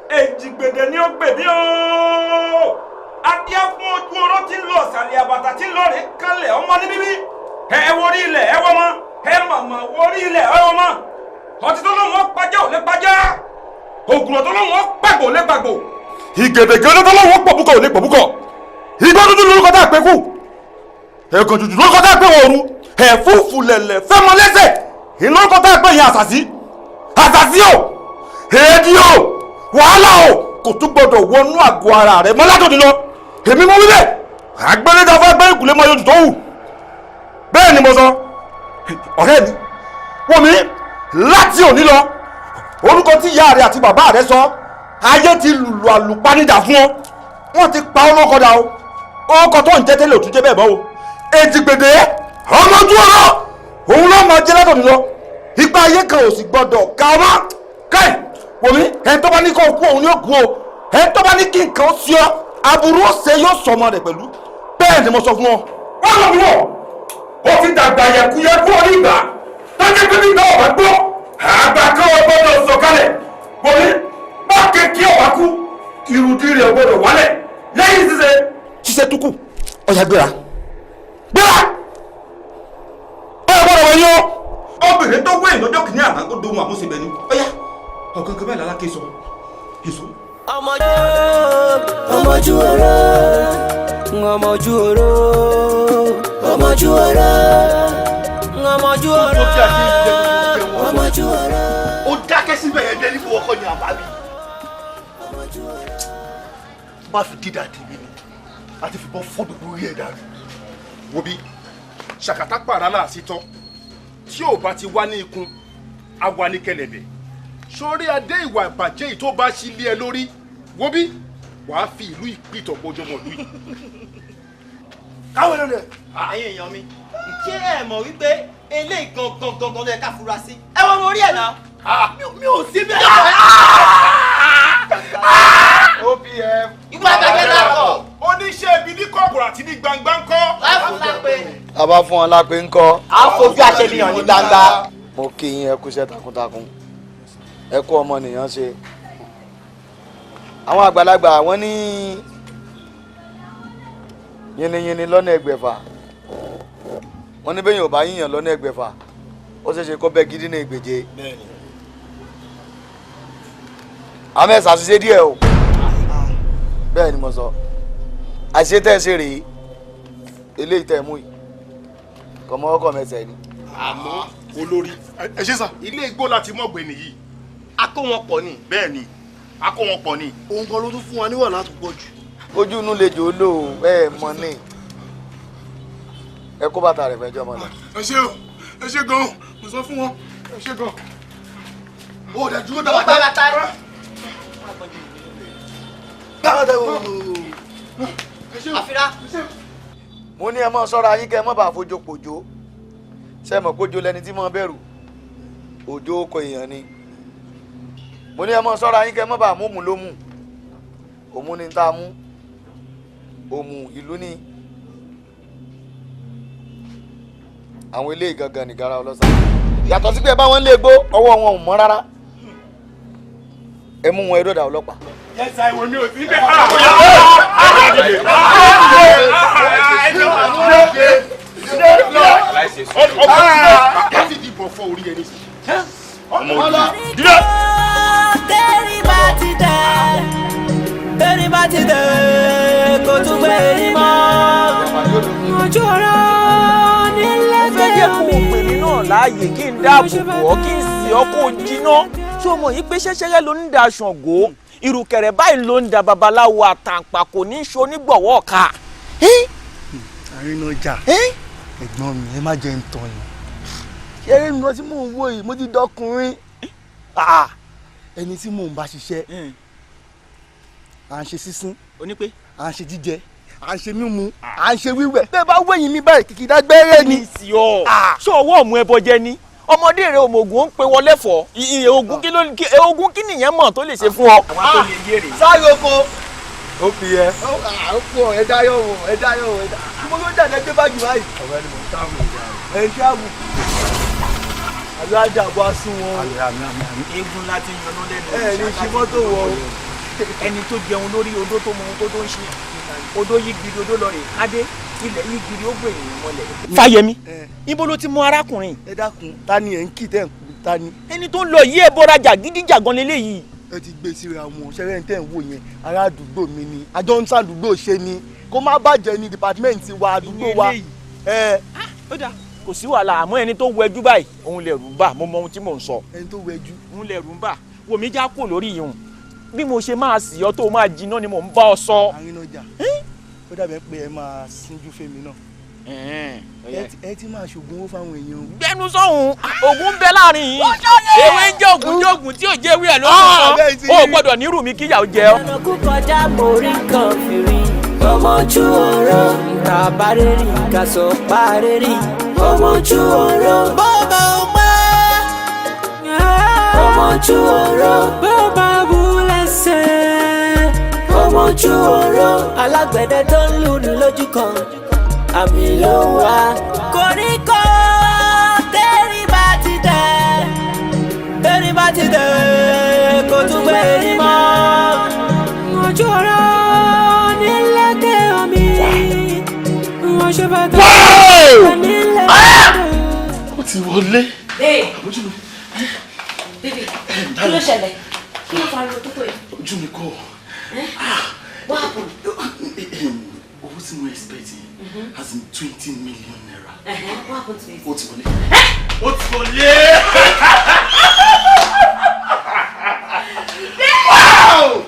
Èjìgbèdè ni ó gbè mí o. Adé fún ojú oró tí ń lọ ọ̀sàlẹ̀ àbàtà tí ń lọ rè kálẹ̀ ọmọ ní bíbí. Ẹ worí ilẹ̀ ẹ wọ́n mọ́. Ẹ màmá worí ilẹ̀ ẹ wọ́n mọ́. Ọtí tó lóun ó pàjá ò lè pàjá. Ògùrọ̀ tó lóun ó pàgbò ò lè pàgbò. Ìgèdègèdè tó lóun ó pọ̀bùkọ̀ ò lè pọ̀bùkọ̀. Igbó dúdú lórúkọ tá a pé kú. Ẹ̀gàn jùjù lórúkọ tá a pé wọ̀ọ̀rù. Ẹ̀fúùfù lẹ̀lẹ̀ fẹ́ mọ lẹ́sẹ̀. Ìlórúkọ tá a pé yẹn àṣàṣì. Àṣàṣì o. Èdè o. Wàhálà o. Kò tún gbọdọ̀ wọnú àgọ́ ara rẹ̀ mọ́ látòdì lọ. Èmi mú wíbẹ̀. Àgbẹ̀lẹ́dà fún ẹgbẹ́ ìkùlé mọ́ yóò tó wù. Bẹ́ẹ̀ ni mo sọ. Ọ̀rẹ́ mi. Wọ́n mi láti òní lọ. Orúkọ tí ìyá rẹ̀ àti bàbá rẹ̀ sọ. Ayé ti lùlù àlùpànídà fún ọ. Wọ́n ti pa ọ́ lọ́kọ̀dà o. Orúkọ tó ń jẹ́ tẹ́lẹ̀ ò tún jẹ́ bẹ́ẹ̀ mọ́ o. Èjìgbèdè ọmọ ojú ọ̀rọ̀. Òun ló máa jẹ́ látòdì lọ. Ipa ayé kan ò sì gbọdọ̀ ká ọmọ. Káì wòmí ẹni tó bá ní kó kú òun yóò kú o. Ẹni tó bá ní kí nǹkan ó sí ọ. Aburú ọ̀sẹ̀ yóò sọ ọmọ rẹ̀ pẹ̀lú. Bẹ́ẹ̀ ni mo sọ fún ọ. Wọ́n lọ wọ̀. Ó ti dàgbà yẹ̀kuyẹ̀kú orí ìgbà. Tọ́jú pé nígbà ọ̀bá gbọ́. Àgbà kan ọgbọ́dọ̀ sọ̀kalẹ̀. Wòmí bá kéèké ọ̀wá kú. Ìrùdí rẹ̀ ọgbọ́dọ̀ wálẹ̀. Lẹ́yìn ṣíṣe túkù. Ọ̀yà gbéra. Gbéra! Ọ̀yà gbọ́dọ̀ wọ̀nyí o. Obìnrin tó wé ìlọ́jọ́ kìíní àná ó dohun àmúṣebẹ̀ ni. Ọ̀yà ọ̀kan kan bẹ́ẹ̀ lára kí sọ. Èso. Ọmọjú oró, ọmọjú oró, ọmọjú oró, ọmọjú oró, ọmọjú oró. Ó dákẹ́ síbẹ̀ yẹn dé níbo ọkọ ni àbábí. Má fi dídà tèmi ni láti fi bọ́ fọ́ gbogbo orí ẹ̀ dànù. Wo bí ṣàkátà pàrà náà sí tán tí ò bá ti wá ní ikùn á wá ní kẹlẹ̀bẹ̀. Sórí adé ìwà ìbàjẹ́ yìí tó bá ṣí lé ẹ lórí wo bí wàá fi ìlú ìpìtọ̀ gbójúmọ̀ lú yìí. Káwọn èèyàn rẹ̀. Ayé èèyàn mi ṣé ẹ mọ̀ wípé eléyìí gangan ló yẹ ká fura sí. Ẹ wọ́n mo rí ẹ̀ náà. Mi ò sí bẹ́ẹ̀. OPM. Ìwà ìbàjẹ́ lápọ̀. Oníṣẹ́ ibi ní kọ̀ọ̀kọ̀ àti ní gbangba ńkọ́. Láàfin lápẹ́. A bá fún wọn lápẹ́ ńkọ́. À ń fojú àṣẹbíyàn ní gbangba. Mo kí yín ẹ kúṣẹ́ takuntakun. Ẹ kú ọmọnìyàn ṣe. Àwọn àgbàlagbà wọ́n ní yìnyínyìnyín lọ́nà ẹgbẹ̀fà. Wọ́n ní bẹ́yìn ò bá yíyàn lọ́nà ẹgbẹ̀fà. Ó ṣeéṣe kó bẹ́ gidi ní ìgbèje. Àmọ́ ẹ ṣàṣìṣe díẹ̀ o. Bẹ́ẹ̀ ni mo sọ. Àṣìṣe tẹ́ ẹ ṣe rèé. Eléyìí tẹ́ ẹ mú yìí. Kọ̀mọ́ ọkọ̀ mẹsẹ̀ ni. Àmọ́ olórí ẹ ṣe sà ilé igbó láti mọ̀gbẹ́ nìyí. A kó wọn pọ̀ ni. Bẹ́ẹ̀ ni a kó wọn pọ̀ ni. Òun kan ló tún fún wa níwà láti pọ̀ jù. Ojú inú lè jò ó lò ó ẹ mọ ní. Ẹ kó bàtà rẹ̀ fẹjọ́ mọ́ lọ. Ẹ ṣé o, ẹ ṣé gan-an, mo sọ fún wọn, ẹ ṣé gan-an. Ó dẹ̀ dúró Ó gbá bàtà rẹ̀. dáadáa o. Àfírá. Mo ní ẹ mọ́ ṣọ́ra yín kẹ́ ẹ mọ́ bá fojú pòjó. Ṣé mọ̀ pójó lẹni tí mọ́ bẹ̀rù? Òjò oko èèyàn ni. Mo ní ẹ mọ́ ṣọ́ra yín kẹ́ ẹ mọ́ bá mú ló mú. Òmù ni tá a mú. Òmù ìlú ni. Àwọn ilé ìgangan nìgara ọlọ́sàn. Yàtọ̀ sí pé báwọn lè gbó ọwọ́ wọn ò mọ́ rárá. Ẹ mú wọn ẹ̀rọ̀dà ọlọ́pàá. Yẹ́sà ìwé mi ò sí bẹ́ẹ̀. Kẹ́sì dìbò fọ orí ẹni sí. Ọmọ òjì. Dídá. Bẹ́ẹ̀ni bá ti dẹ̀ kó tún gbé ní mọ́. Ojú ọ̀rọ̀ nílé fẹ́ jẹ́ kó o pè mí náà láàyè kí n dáàbò bò ọ́ kí n sì ọ́ kó o jiná. Ṣé o mọ̀ yí pé ṣẹ́ṣẹ́rẹ́ ló ń da Ṣàngó? Ìrùkẹ̀rẹ̀ báyìí ló ń da babaláwo àtàǹpà kò ní í ṣe onígbọ̀wọ́ ọ̀ka. Àrínájà, ẹ̀gbọ́n mi, ẹ má jẹ́ ń tàn yín. Ṣé eré mi lọ tí mò ń wò yìí, mo ti dọkùnrin. Ẹni tí mò ń bá ṣiṣẹ́, à ń ṣe sísín, Onípé. à ń ṣe jíjẹ, à ń ṣe mímu, à ń ṣe wíwẹ̀. Bẹ́ẹ̀ bá wẹ̀yìn mi báyìí kìkì dágbére ni. Ìsì ọ̀. Ṣé ọwọ́ ọ̀mú ẹbọ jẹ ni? Ọmọdé rẹ òmògùn ó ń pe wọlé fọ. Ogun kí nìyẹn mọ̀ tó lè ṣe fún ọ. Àwọn tó lè yé rè. Sáré oko. Ó fi ẹ. Ó pọ̀ ẹ dáyọ̀ wò, ẹ dáyọ̀ wò, ẹ dáyọ̀. Mo ló dà lẹ́gbẹ́ báàgì báyìí. Ọ̀rẹ́ ni mo ń táwọn ìjà rẹ̀. Ẹ ń ṣáàbù. àbí àjàgbá sún wọn. eégún láti yanná lẹ́nu. ní ṣe mọ́tò wọ. ẹni tó jẹun lórí odó tó mọ ohun tó ń ṣe odó yí gidi odó lọ rè kádé ilẹ̀ yí gidi ó gbé ènìyàn mọ́lẹ̀. Fáyẹmí ibo ló ti mú arákùnrin. ẹ dákun ta ni ẹ ń kì tẹ́ ń kú ta ni. ẹni tó ń lọ yí ẹbọra jàgídíjàgan lélẹ́yìí. ẹ ti gbé síra wọn ṣẹlẹ̀ ń tẹ̀ ń wò yẹn ará àdúgbò mi ni àjọ ń sàdúgbò ṣe ni kó má bàjẹ́ ní dìpátímẹ́ǹtì wa àdúgbò wa. ó dáa kò sí wàhálà àmọ́ ẹni tó wẹjú báyìí òun lè rù ń bà mo mọ ohun tí mò ń sọ. ẹni tó wẹjú. òun lè rù ń bà wòmí já kò lórí yìí bí mo ṣe máa sì ọ tó máa jiná ni mò ń bá ọ sọ. àrínàjà ó dàbí pé ẹ máa síjú fèmí náà. ẹ ti máa ṣògùn owó fáwọn èèyàn. gbẹnu sọhùn ògùn ń bẹ láàrin yìí ewé ń jẹ ògùn tí ò jẹ ewé ẹ ló ń sọ ó gbọ́dọ̀ nírú mi kíyà ó jẹ ọ. ẹnìkú kọjá mórí kan fìrí ọmọ ojú ọ̀rọ̀ ìràbárẹ́rì kàṣọ párẹ́rì ọmọ ojú ọ̀rọ̀ bọ́ọ̀bà ọmọ ọmọ ojú ọ̀rọ̀ bọ́ọ̀bà búlẹ̀sẹ̀ ọmọ ojú ọ̀rọ̀ alágbẹ̀dẹ tó ń lù ní lójú kan àmì ló wá koríko tẹ́rì bá ti dẹ̀ kó tún gbé rí mọ́ ojú ọ̀rọ̀ nílẹ̀kẹ̀ omi wọ́n ṣe bá tó nílẹ̀ ó ti wọlé. Baby, kí ló ṣẹlẹ̀? Kí ló fa lọ tó tó yìí? Ojú mi kọ́. What happened? Owó tí mo expect has in 20 million naira. What happened to it? Ó ti wọlé. Ó ti wọlé. Wow!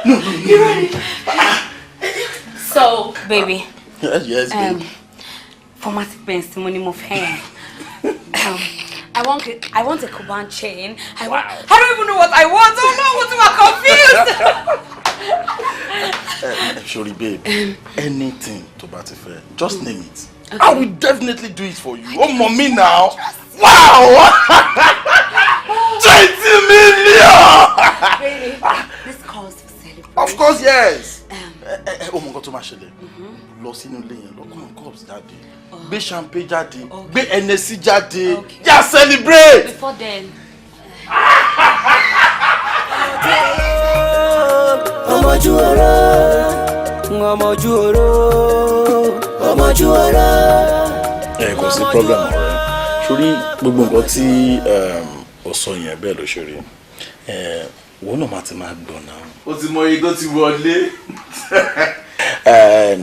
No. You ready? So, baby. Yes, baby. Formatic pens, money move hand. I want a Cuban chain. I don't even know what I want. Oh no, I'm confused. Sorry, babe. Anything to Batife, just name it. Okay. I will definitely do it for you. Oh, mommy, now. Wow! 20 million! Baby, this calls for celebration. Of course, yes. Oh my God, Thomas Shelley. Lost in the lane. Look on cups that day. Gbé champagne jáde. Gbé NSC jáde. Yeah, celebrate. Before then. ọmọjú ọ̀rọ̀ kò sí problem ọ̀rẹ́ sórí gbogbo nǹkan tí ó sọ yẹn bẹ́ẹ̀ ló ṣe rí wọ́n náà máa ti máa gbọ́ náà. ó ti mọ iye tó ti wọlé.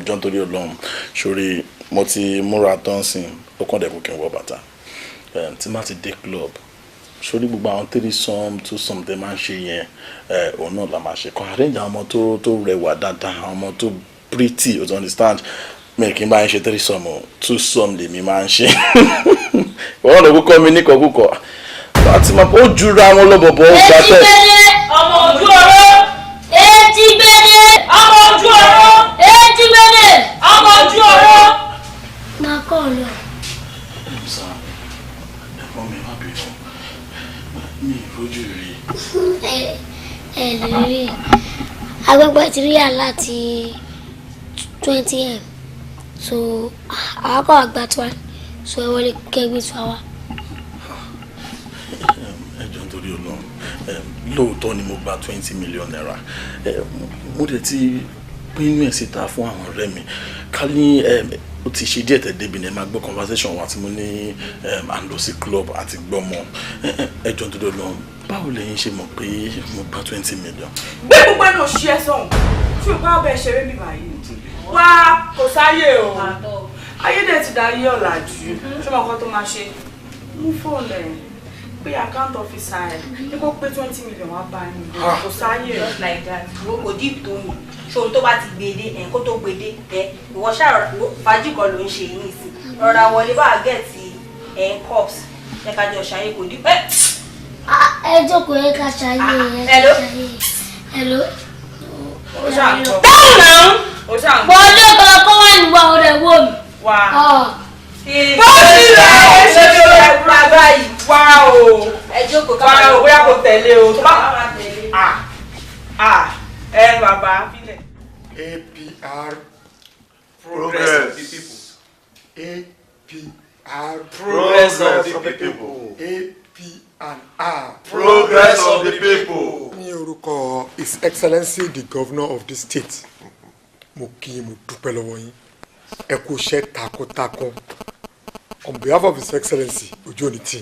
jọ́ nítorí Ọlọ́run sórí mo ti múra tán sí ó kàn dẹ́kun kí n wọ bàtà tí má ti dé club sórí gbogbo àwọn 3 2 tẹ máa ń ṣe yẹn òun náà la máa ṣe kàn arrange àwọn ọmọ tó rẹwà dáadáa àwọn ọmọ tó pretty you understand mi kì í bá ń ṣe 3 o 2 lèmi máa ń ṣe wọ́n lè kúkọ́ mi ní kọ̀ọ̀kọ̀ láti máa ó jura wọn lọ́bọ̀bọ̀ ó gbà tẹ̀. ọmọ ojú ọ̀rọ̀ etí gbẹdẹ ọmọ ojú ọ̀rọ̀ etí gbẹdẹ ọmọ ojú ọ̀rọ̀. máa kọ́ ọ lọ. ẹ̀fọn mi má bínú mi ìfojú rí. ẹ lè rí agbègbè ti rí àlá ti 20M so àwọn kọ́ àgbà tí wà so ẹ wọlé kẹgbẹ́ tí wà wá. ẹjọ́ nítorí Ọlọ́run lóòótọ́ ni mo gba 20 million naira mo dẹ̀ ti pinnu ẹ̀ síta fún àwọn ọ̀rẹ́ mi ká ní ó ti ṣe díẹ̀ tẹ̀ débi ní ẹ máa gbọ́ conversation wa tí mo ní à ń lọ sí club àti gbọ́mọ ẹjọ́ nítorí Ọlọ́run báwo lẹ́yìn ṣe mọ̀ pé mo gba 20 million. gbé gbogbo ẹnu òṣì ẹ sọ̀hún tí o bá bẹ ṣeré bíbá yìí wá kò sáyé o ayé dẹ̀ ti dá yé ọ̀làjú ṣé mo kọ́ tó máa ṣe mú fóònù ẹ̀ pé account officer ẹ̀ ní kó pé 20 million wá bá ní kò sáyé o. just like that kò díp tó yìn ṣòun tó bá ti gbèdé ẹ̀ kó tó gbèdé ẹ̀ ìwọ ṣáà fàájì kan ló ń ṣe yìí sí rọra wọlé bá gẹ̀ẹ́tì cups ẹ̀ kájọ ṣayé kò díp. ẹ jókòó ẹ ká ṣayé ẹ ká ṣayé. hello. o ṣáà ń tọ́. dáhùn náà. o ṣáà ń tọ́. bọ́ọ̀dé kan kó wà nígbà ọ̀rẹ́ wò mí. wá. bọ́ọ̀sì rẹ̀ ṣe bí o rẹ̀ fúra báyìí. wá o. ẹ jókòó ká wá o bóyá kò tẹ̀lé o. tó bá bàbá fílẹ̀. APR progress. APR R. Progress of the people. A, P, and R. Progress of the people. Ní orúkọ His Excellency the Governor of the state. Mo kí mo dúpẹ́ lọ́wọ́ yín. Ẹ kú iṣẹ́ takuntakun. On behalf of His Excellency ojú òní tí.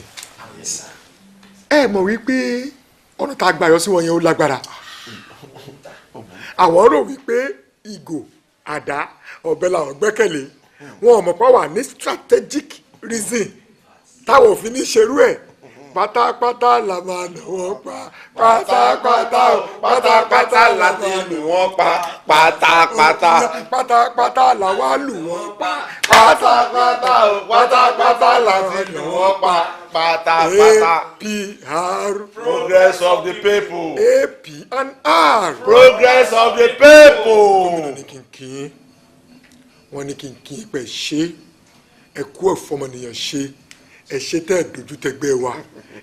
Ẹ mọ̀ wípé ọ̀nà tá a gbà yọ sí wọn yẹn ó lágbára. Àwọn rò wípé ìgò àdá ọ̀bẹ làwọn gbẹ́kẹ̀lé. Wọn ò mọ̀ pé wà ní strategic reason táwọn òfin ní ṣerú ẹ̀. Pátápátá la máa nà wọ́n pa. Pátápátá la máa nà wọ́n pa. Pátápátá la wá lù wọ́n pa. Pátápátá la máa nà wọ́n pa. APR. Progress of the people. AP and R. Progress of the people. Gómìnà ní kínkín wọ́n ní kínkín pẹ̀ ṣe ẹ kú ẹ̀fọ́mọnìyàn ṣe ẹ ṣe tẹ́ ẹ dojú tẹgbẹ́ wa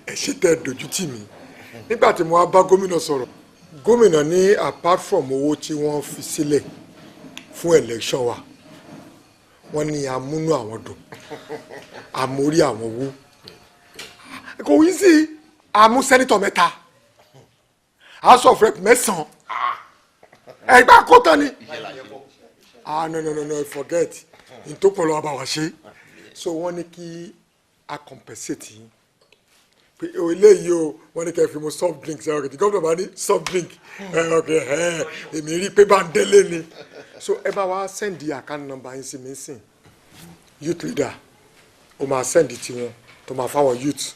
ẹ ṣe tẹ́ ẹ dojú tì mí nígbà tí mo wá bá gómìnà sọ̀rọ̀ gómìnà ní apart from owó tí wọ́n fi sílẹ̀ fún election wa wọ́n ní amúnú àwọn dùn àmórí àwọn wú kò wí sí àmú sẹ́nitọ̀ mẹ́ta house of rep mẹ́sàn-án ẹgbẹ́ àkótán ni no forget ntòpọ̀lọ́ àbáwá ṣe so wọ́n ní kí a compensate yín pé eléyìí o wọ́n ní kẹ́ fi mu soft drink ṣe ọ̀kẹ́ tí gómìnà bá ní soft drink èmi rí i pé bá ń délé ni so ẹ bá wa send the account number yín sí mi sìn youth leader o máa send tiwọn tó máa fáwọn youth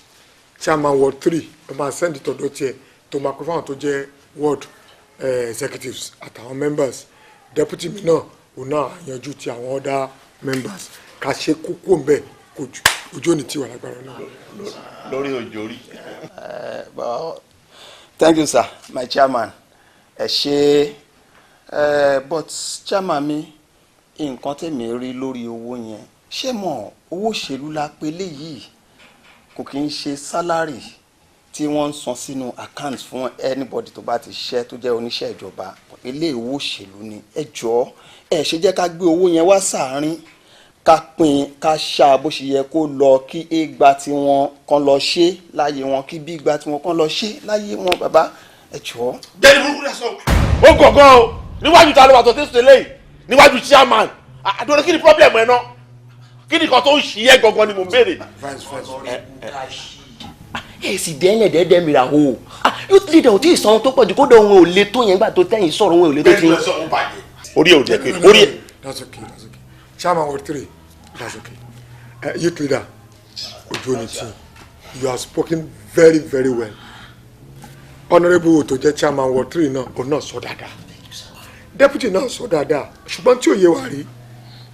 chairman ward 3 o máa send tọ̀dọ̀ tiẹ̀ tó máa pẹ́ fáwọn tó jẹ́ ward executives àtàwọn members deputy mi náà òun náà yanjú ti àwọn other members ká ṣe kókó ń bẹ ojú òní tiwa lágbára náà. Lórí òjò rí. Thank you sir my chairman ẹ ṣe but chairman mi nǹkan tèmi rí lórí owó yẹn ṣé mọ̀ owó òṣèlú la pé léyìí kò kí ń ṣe sálárì tí wọ́n ń san sínú account fún anybody tó bá ti ṣiṣẹ́ tó jẹ́ oníṣẹ́ ìjọba ilé owó òṣèlú ni ẹ jọ̀ọ́ ẹ ṣe jẹ́ ká gbé owó yẹn wá sáàárín ká pín ká ṣá bó ṣe yẹ kó lọ kí a gba tí wọn kan lọ ṣe láyé wọn kí b gba tí wọn kan lọ ṣe láyé wọn bàbá ẹ jọ̀ọ́. jẹ́ni burúkú lẹ sọ. ó gọ̀gán o níwájú ta ló wà tó tẹ́sítẹ́ lẹ́yìn níwájú chairman àdúrà kí ni problem ẹ̀ náà kí ni kan tó ń ṣí ẹ gangan ni mò ń béèrè. ẹ sì dẹ́lẹ̀ dẹ́dẹ́ mìíràn o youth leader ò tí ì sọ ohun tó pọ̀ jù kódà òun ò le tó yẹn gbà tó tẹ̀yìn sọ̀rọ̀ òun ò le tó ti. orí ẹ̀ ò jẹ́ pé orí ẹ̀. That's okay. Chairman ward 3 that's okay. Youth leader Ojoniti you have spoken very very well. Honourable tó jẹ́ chairman ward 3 náà òun náà sọ dáadáa deputy náà sọ dáadáa ṣùgbọ́n tí ò yé wa rí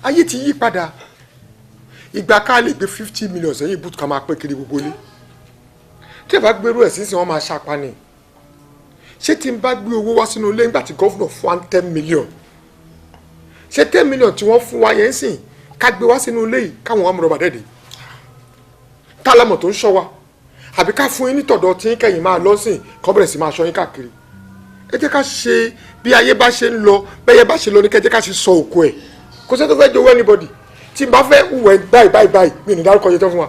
ayé ti yí padà ìgbà ká lè gbé 50 million sẹ́yìn ibùdó ká máa pé kiri gbogbo ilé tí ẹ bá gbérú ẹ̀ sísìn wọ́n máa ṣàpá ni ṣé tí n bá gbé owó wá sínú ilé nígbà tí gọ́fúnà fún wa 10 million ṣé 10 million tí wọ́n fún wa yẹn sìn ká gbé wá sínú ilé yìí káwọn amúrọ̀bà dẹ́ẹ̀dẹ́ tálámọ̀ tó ń ṣọ́ wa àbí ká fún yín nítọ̀dọ̀ tí yín kẹ́yìn máa lọ sìn kọ́ bẹ̀rẹ̀ sí máa ṣọ́ yín káàkiri ẹ jẹ́ ká ṣe bí ayé bá ṣe ń lọ bẹ́yẹ bá ṣe lọ ní kẹ́jẹ́ ká ṣe sọ òkú ẹ̀ kò sẹ́ tó fẹ́ jowó anybody tí n bá fẹ́ wẹ̀ báyìí mi ò ní dárúkọ yẹn tó fún wa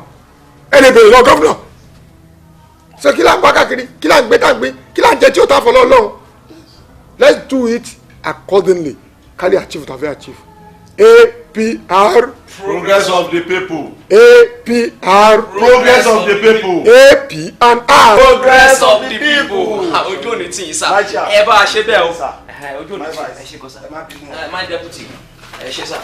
ẹ lè bèrè lọ gọ́fúnà so kí là ń bá káàkiri kí là ń gbé tàgbé kí là ń jẹ tí ó ta fọlọ́ ọlọ́run let's do it accordingly kálí achieve tàbí achieve APR. Progress of the people. APR. Progress of the people. AP and R. Progress of the people. Ojú òní tí yín sá ẹ bá a ṣe bẹ́ẹ̀ o ojú òní tí ẹ ṣe kọ sá my deputy ẹ ṣe sá.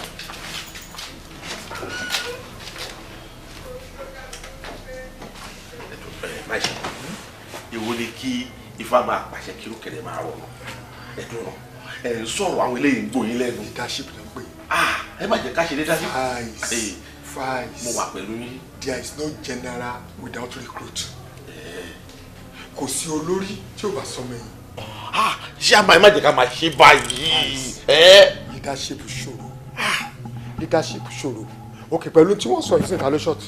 Ìwọ ni kí ifá máa pàṣẹ kí lókèrè máa rọ ẹdùn ẹ ń sọ̀rọ̀ àwọn eléyìí ń gbòyìn lẹ́nu. Leadership ló ń pè. Ẹ má jẹ́ ká ṣe leadership. Vice. Mo wà pẹ̀lú yín. There is no general without recruit. Kò sí olórí tí ò bá sọmọ yìí. Ṣé àmà ẹ má jẹ́ ká máa ṣe báyìí. Leadership ṣòro. Leadership ṣòro. Ok pẹ̀lú tí wọ́n sọ ìsìn ìta ló ṣọ́ọ̀tì.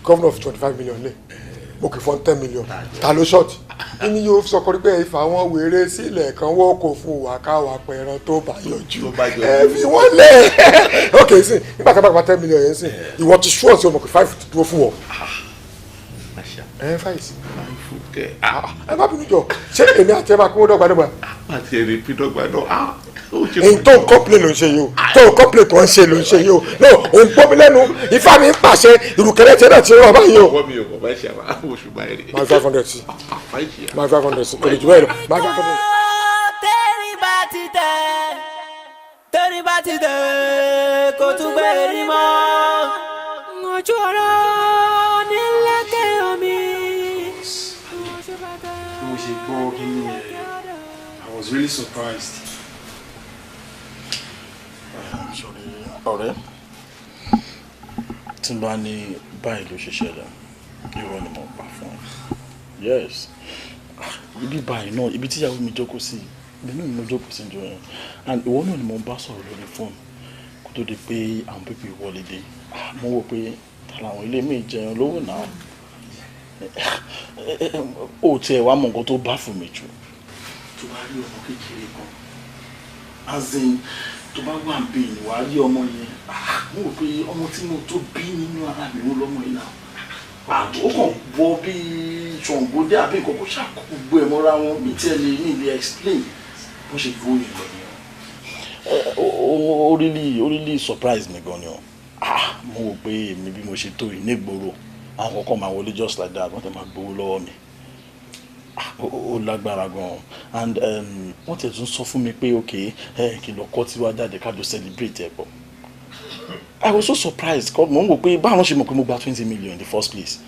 Governor of 25 million lẹ̀. mo kì í fọ́n 10 million ta ló ṣọ́ọ̀tì kíni yóò sọkọ pé ìfà wọn wèrè sílẹ̀ kan wọ́n kò fún wa káwa pẹ̀ràn tó bá yọjú ẹ fi wọ́n lẹ̀ ok sí nígbà tí a bá gba 10 million yẹn sí ìwọ ti ṣú ọ̀sẹ̀ ọmọ kì í 5 dúró fún wọn. ẹ fàyèsí ẹ má bínú jọ ṣé èmi àti ẹ máa kó dọ́gbadọ́gba. àti èrè fi dọ́gbadọ́ èyí tó ń complain ló ń ṣe yìí o tó ń complain tó ń ṣe ló ń ṣe yìí o no òun gbọ́ mi lẹ́nu ifá mi ń pàṣẹ ìrùkẹ̀rẹ̀ tẹ́ náà ti rọ̀ báyìí o. ọwọ́ mi ò bọ̀ bá ṣe àwọn oṣù báyìí rè. máa 500 sí máa 500 sí kò lè jù bẹ́ẹ̀ lọ máa 500. tẹ́rí bá ti tẹ̀ kó tún gbẹ̀rí mọ́ ojú ọ̀rọ̀ nílẹ̀kẹ̀ omi. bí mo ṣe gbọ́ kí ni I was really surprised. Sorry, ọ̀rẹ́ tí n bá ní báyìí ló ṣe ṣẹlẹ̀ irọ́ ni mo pa fún ẹ. Yes, ibi báyìí náà ibi tí ìyàwó mi jókòó sí ibi náà ni mo jókòó sí jọ yẹn and ìwọ náà ni mo bá sọ̀rọ̀ lórí fóònù kó tó di pé àwọn pépè wọlé dé mo wò pé tàlàwọn ilé mi jẹun lówó náà ó tiẹ̀ wá mọ nǹkan tó bá fún mi jù tó bá rí ọmọ kékeré kan as in tó bá wà bí ni wàá rí ọmọ yẹn mo rò pé ọmọ tí mo tó bí nínú ara mi ń lọ́mọ yìí náà ó kàn wọ bí ṣọ̀ǹgódé àbí nǹkan kó ṣàkóso ẹ̀ mọ́ra wọn bí tí ẹ lè ní ilé explain bó ṣe gbó yẹn lọ nìyẹn ó really surprise mi gan ni o mo rò pé èmi bí mo ṣe tó yìí nígboro àwọn kọ̀ọ̀kan máa wọlé just like that wọ́n tẹ̀ máa gbowó lọ́wọ́ mi ó lágbára gan and wọ́n tẹ̀ tún sọ fún mi pé ok kí n lọ kọ́ tí wàá jáde ká jọ celebrate ẹ̀ pọ̀ I was so surprised kọ́ mo ń wò pé báwọn ṣe mọ̀ pé mo gba 20 million in the first place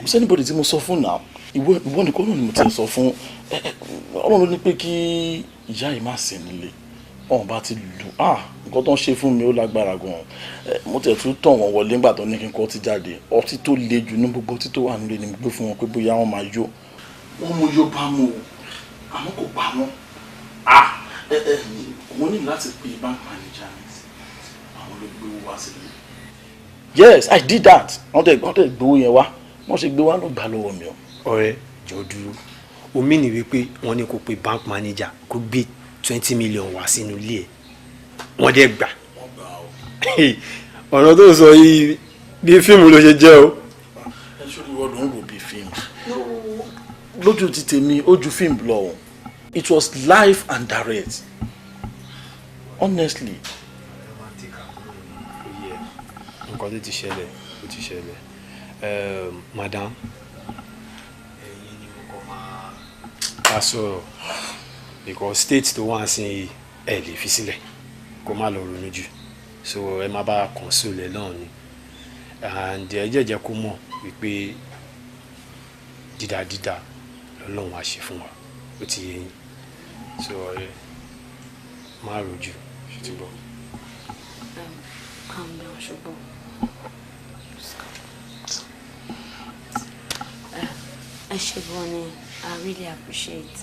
kò sẹ́nibọ̀dì tí mo sọ fún náà ìwọ nìkan náà ni mo ti sọ fún ọlọ́run ló ní pé kí ìyá yìí má sí nílé ọ̀hún bá ti lù nǹkan tó ń ṣe fún mi ó lágbára gan mo tẹ̀ tún tàn wọ́n wọlé nígbà tó ní kí n kọ́ ti jáde ọtí tó le jù ní gbogbo ọtí tó wà nílé ni mo gbé fún wọn pé bóyá wọ́n máa yó wọ́n mú yó bá mú o àmọ́ kò bá wọn mo ní láti pe bank manager mi àwọn ló gbé owó wá sílé. Yes, I did that wọ́n tẹ̀ gbowó yẹn wá wọ́n ṣe gbé wá ló gbà lọ́wọ́ mi o. ọ̀rẹ́ jọ dúró omi ni wípé wọ́n ní kó pe bank manager kó gbé 20 million wá sínú ilé ẹ̀ wọ́n dẹ̀ gbà. ọ̀nà tó sọ yìí bí fíìmù ló ṣe jẹ́ o. ẹ ṣó ni wọ́n ló ń rò bí fíìmù lójú ti tèmi ó ju fíìmù lọ o it was live and direct honestly. nǹkan tó ti ṣẹlẹ̀ ó ti ṣẹlẹ̀ madam ẹ̀yin ni mo kọ́ máa bá sọ̀rọ̀ because state tó wà sí ẹ lè fi sílẹ̀ kó má lọ ronú jù so ẹ má bá console náà ni and ẹ jẹ́jẹ́ kó mọ̀ wípé dídá lọ́lọ́run á ṣe fún wa ó ti yé yín so ẹ má rojú ṣùtúbọ̀. ẹ ṣe gan ni I really appreciate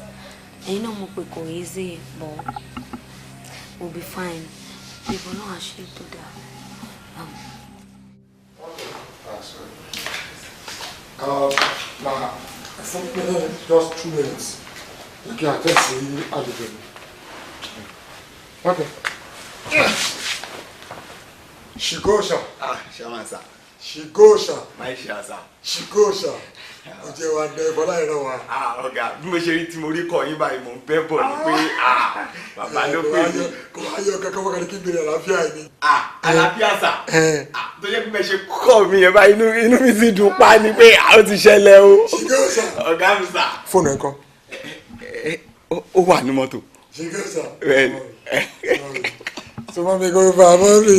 ẹ̀yin náà mo pé kò easy but we'll be fine ìbọn náà ṣe tó dáa. Fún mi just 2 minutes kí a tẹ̀sí àlejò mi. Okay. Shigosha. Shaman sir. Shigosha. My share sir. Shigosha. O jẹ́ wa dẹ bọ́lá yẹn náà wa. Ọ̀gá bí mo ṣe rí tí mo rí kọ yín báyìí mò ń bẹ́ bọ̀ ni pé bàbá ló pè mí. Kò wá yọ kankan wọ́n kàn kí n bèrè àlàáfíà yìí ni. Àlàáfíà sà. Tó yẹ kí bẹ́ẹ̀ ṣe kọ́ mi yẹn báyìí inú mi sì dùn pa ni pé ó ti ṣẹlẹ̀ o. Shigosha. Ọ̀gá mi sà. Fóònù ẹ̀ kọ́. Ó wà ní mọ́tò. Shigosha. Sọmọ mi kò fà mọ́ mi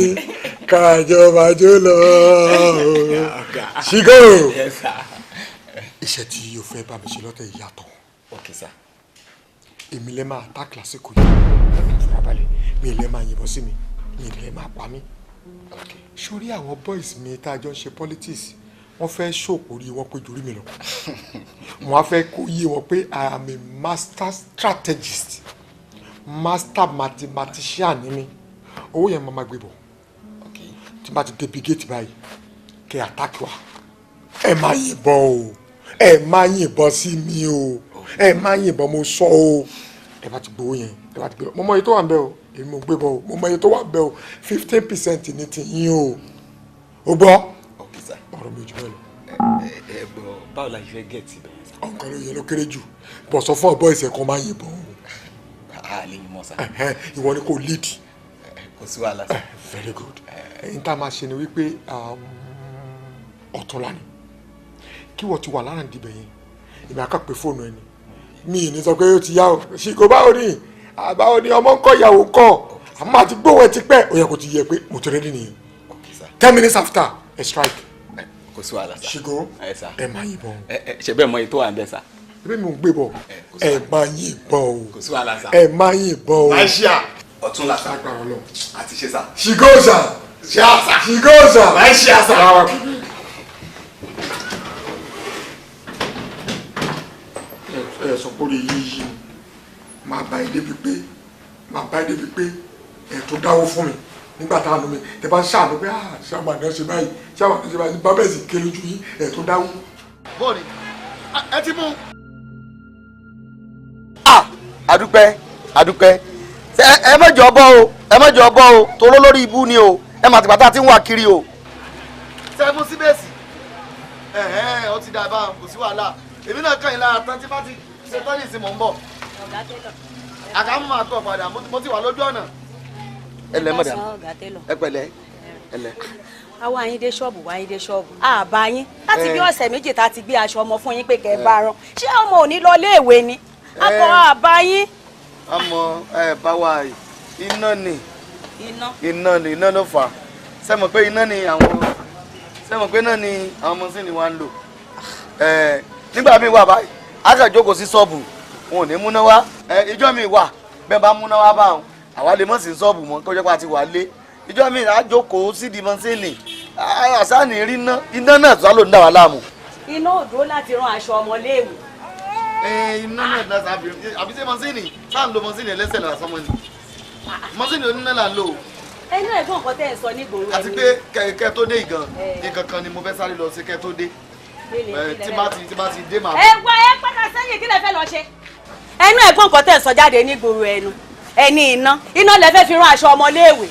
kájọba jó lọ. Shigo. Yes sir. Iṣẹ́ tí o fẹ́ bá mi ṣe lọ́tẹ̀ ìyàtọ̀. Okay sir. Èmi lè máa attack lásìkò yìí. Farabalẹ̀ mi lè máa yìnbọn sí mi lè máa pa mí. Sórí àwọn boys mi tá a jọ ń ṣe politics wọ́n fẹ́ ṣòkòrí wọn pé jù rí mi lọ. Wọ́n á fẹ́ kó yé wọn pé I am a master strategist master mathematician ni mi owó yẹn máa gbé bọ̀ tí n bá ti débi gate báyìí kẹ́ attack wa ẹ máa yìnbọn o ẹ má yìnbọn sí mi o ẹ má yìnbọn mo sọ o ẹ bá ti gbowó yẹn ẹ bá ti gbé lọ mo mọ iye tó wà ń bẹ o èmi mo gbé bọ o mo mọ iye tó wà ń bẹ o 15% ní ti yín o gbọ́ ọ̀rọ̀ mi ò jù bẹ́ẹ̀ lọ. ẹ gbọ́ báwo la ṣe fẹ́ gẹ̀ẹ́tì bẹ́ẹ̀ sá. ọ̀kan ló yẹ ló kéré jù bọ̀ sọ fún ọ̀bọ ìṣẹ̀ kan máa yìnbọn o. a lè mọ sá. ìwọ ni kò lead. kò sí wàhálà sá. very good. ẹ̀yin tá a máa ṣe ni wípé ọ̀túnla ni kí wọ́n ti wà lára ìdìbò yẹn èmi àká pé fóònù ẹni mi ì ní sọ pé ó ti yá o ṣìkò báwo ni àbáwo ni ọmọ ń kọ́ ìyàwó ń kọ́ àmọ́ àti gbówó ẹ ti pẹ́ ó yẹ kó ti yẹ pé mo ti rẹ́dí nìyẹn 10 minutes after a strike. kò sí wàhálà sá. ṣìkò ẹ máa yìnbọn. ṣe bẹ́ẹ̀ mọ iye tó wà ń bẹ sá. ẹbí mi ò ń gbé bọ̀ ẹ máa yìnbọn o kò sí wàhálà sá. ẹ máa yìnbọn o. máa ṣíà ọ̀tún la sá. àti ṣe sá. ṣìkò ṣà ṣìkò ṣà máa ṣíà sá. ẹ sọ pé orí yíyí máa bá ẹ débi pé ẹ tó dáwó fún mi nígbà tá a nù mí tẹ bá ń ṣàánú pé ṣàmà náà ṣe báyìí ṣàmà náà ṣe báyìí bá bẹ́ẹ̀ sì ké lójú yín ẹ tó dáwó. bọ́ọ̀lì ẹ ti mú. àdúpẹ́ ẹ mọ̀jọ̀ bọ́ o toró lórí ibú ni o ẹ mà tìgbà tá a ti ń wà kiri o. sẹ́fún síbẹ̀sì ó ti dà bá kò sí wàhálà èmi náà kàn yín lára tán tí bá ti ṣe tán ní ìsinmi ń bọ̀. àkàmú máa tọ̀ padà mo ti wà lójú ọ̀nà. ẹ lẹ mọ̀dà ẹ pẹ̀lẹ́ ẹ lẹ. àwa yín dé ṣọ́ọ̀bù wá yín dé ṣọ́ọ̀bù àbá yín láti bí ọ̀sẹ̀ méjì tá a ti gbé aṣọ ọmọ fún yín pé kẹ́ ẹ bá rán ṣé ọmọ ò ní lọ léèwé ni akọ àbá yín. ọmọ ẹ bá wa iná ni iná ló fà á sẹ́mọ̀ pé iná ni àwọn ọmọ sí ni wọ́n ń lò nígbà míì wà báyìí akẹ́jọ́kọ̀ sí ṣọ́ọ̀bù wọn ò ní múná wá ìjọ́ mi wà bẹ́ẹ̀ bá múná wá bá wọn àwa lè mọ̀ sí ṣọ́ọ̀bù mọ́ kọjá pa ti wà lé ìjọ́ mi àjọkọ̀ sí di mọ́sínì àṣàní rí iná náà tó ló ń dà wá láàmú. iná ò dúró láti rán aṣọ ọmọ léèwé. iná náà dá sábì àbí ṣé mọ́sínì sáà ń lo mọ́sínì ẹlẹ́sẹ̀ lọ́wọ́ sọ́mọ́ ni mọ́sínì oníná là ń lò. ẹnu ẹ̀gbọ́n nǹkan tẹ́ ẹ sọ nígboro ẹni. àti pé kẹ́ tó dé ìgàn nǹkan kan ni mo fẹ́ sáré lọ sí kẹ́ tó dé tí bá ti dé màá. ẹ wá ẹ padà sẹ́yìn kí lẹ fẹ́ lọ ṣe. ẹnu ẹ̀gbọ́n nǹkan tẹ́ ẹ sọ jáde nígboro ẹni iná lẹ fẹ́ fi rán aṣọ ọmọ léèwé.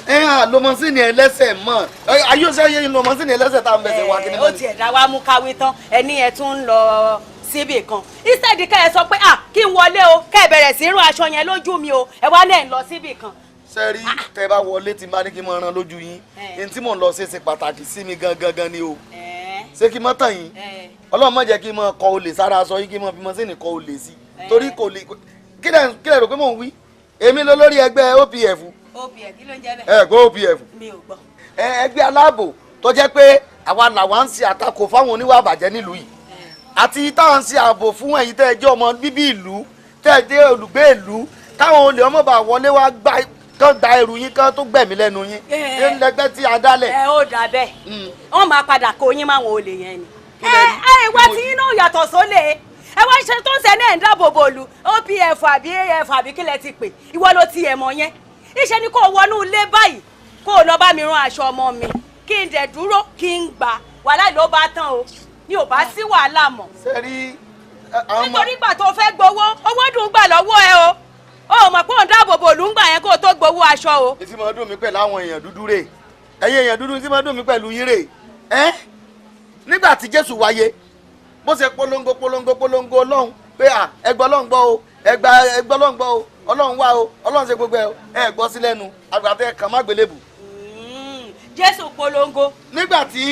lo mọ́sínì ẹlẹ́sẹ̀ mọ́ ayé ọ̀sẹ̀ yẹn lo mọ́sínì ẹlẹ́sẹ̀ tá à ń bẹ̀sẹ̀ wá kíní. ó tiẹ̀ dá wa mú káwé tán ẹni ẹ tún ń lọ síbì kan instead ká ẹ sọ pé kí n wọlé o ká ẹ bẹ̀rẹ̀ sí rán aṣọ yẹn lójú mi o ẹ wá náà ń lọ síbì kan. sẹ́rí tẹ́ bá wọlé tí n bá ní kí n máa rán lójú yín ní tí mò ń lọ ṣe pàtàkì sí mi gangan ni o ṣé kí n mọ́ tàn yín ọlọ́run má jẹ́ kí n mọ́ kọ olè sára aṣọ yín kí n mọ́ fi mọ́sínì kọ olè sí torí kò lè kí lẹ rò pé mò ń wí èmi ló lórí ẹgbẹ́ OPF. OPF kí ló ń jẹ́ bẹ́ẹ̀. ẹgbẹ́ OPF. mi ò gbọ́. ẹgbẹ́ aláàbò tó jẹ́ pé àwa làwa ń ṣe àtakò fáwọn oníwà àbàjẹ́ nílùú yìí àti táwọn ń ṣe ààbò fún ẹ̀yin tẹ́ ẹ jẹ́ ọmọ bíbí ìlú tẹ́ ẹ jẹ́ olùgbé ìlú káwọn olè ọmọ bá wọlé wá kán gba ẹrù yín kán tó gbẹ̀mí lẹ́nu yín ní lẹ́gbẹ́ tí a dálẹ̀. ó dà bẹ́ẹ̀ wọ́n máa padà kó yín máwọn olè yẹn ni. ìwà tí yín náà yàtọ̀ sólè ẹ wá ṣe tó ń sẹ náà ń dáàbò bò lu OPF àbí AF àbí kílẹ̀ ti pè ìwọ ló ti ẹ̀ mọ̀ yẹn iṣẹ́ ni kò wọnú ilé báyìí kó o lọ bá mi rán aṣọ ọmọ mi kí n dẹ̀ dúró kí n gbà wàhálà ló bá tán o ní ò bá sí wàhálà mọ́. sẹ́rí nítorí gbà tó fẹ́ gbowó owó dùn gbà lọ́wọ́ ẹ o ó mọ̀ pé òun dáàbò bò lù ń gbà yẹn kó o tó gbowó aṣọ o. èsì máa dùn mí pẹ̀lú àwọn èèyàn dúdú rè ẹ̀yin èèyàn dúdú tí máa dùn mí pẹ̀lú yín rè nígbà tí Jésù wáyé bó ṣe polongo Ọlọ́run pé ẹgbẹ́ Ọlọ́run gbọ́ o ẹgbẹ́ Ọlọ́run gbọ́ o Ọlọ́run wá o Ọlọ́run ṣe gbogbo ẹ gbọ́ sí lẹ́nu àgbàtẹ́ kàn má gbélébù. Jésù polongo. nígbà tí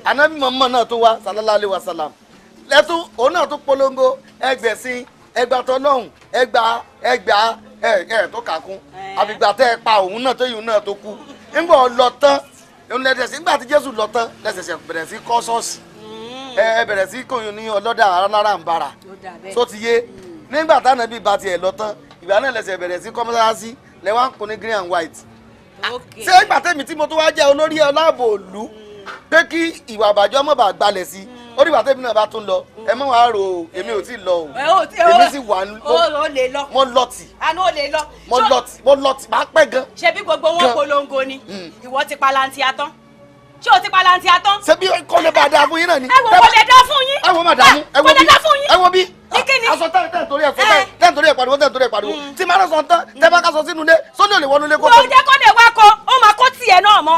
Ànábì Muhammad náà tó wá sallallahu alaihi wasallam lẹ́tún òun náà tó polongo ẹgbẹ̀sìn ẹgbàtọ́lọ́hún ẹgbà tó kàkún àbígbàtẹ́ ẹ pa òun náà tó yìí náà tó kú nígbà lọ tán nígbà tí Jésù lọ tán lẹ́sẹ̀sẹ̀ bẹ̀rẹ̀ sí kọ́ ṣọ́ọ̀ṣì ẹ bẹ̀rẹ̀ sí kòyún ní ọlọ́dà arálára ń bara tó ti yé nígbà táwọn ẹbí ba tiẹ̀ lọ tán ìgbà náà lẹ́sẹ̀ bẹ̀rẹ̀ sí kọ́mọ́sáàsì lẹ́wọ̀n kò ní green and white. ṣé ìgbà tẹ̀mí tí mo tún wá jẹ́ olórí ọláàbò òlu pé kí ìwà àbàjọ́ mọ̀ bá gbalẹ̀ sí ó dìgbà tẹ̀mí náà bá tún lọ ẹ mọ̀ wá rò ó èmi ò tí ì lọ o èmi sì wà mo lọ́tì mo lọ́tì máa pẹ́ gan. ṣebí gbogbo wọn polongo ni ìwọ ti palantia tán ṣé o ti palanti atán. ṣé bí kò lè bá a dáa fún yín náà ni. ẹ wo kò lè dá fún yín. ẹ wo màdàmú ẹ wo bí ẹ wo bí. ní kíni. aṣọ tẹ́ torí ẹ̀ fún tẹ́ torí ẹ̀ pariwo tẹ́ torí ẹ̀ pariwo tí máa rán sọ tán tẹ́ bá ká sọ sínú ilé sóní ò lè wọnú ilé kó tó. wọ́n jẹ́ kó lè wá kọ ó máa kó tiẹ̀ náà mọ́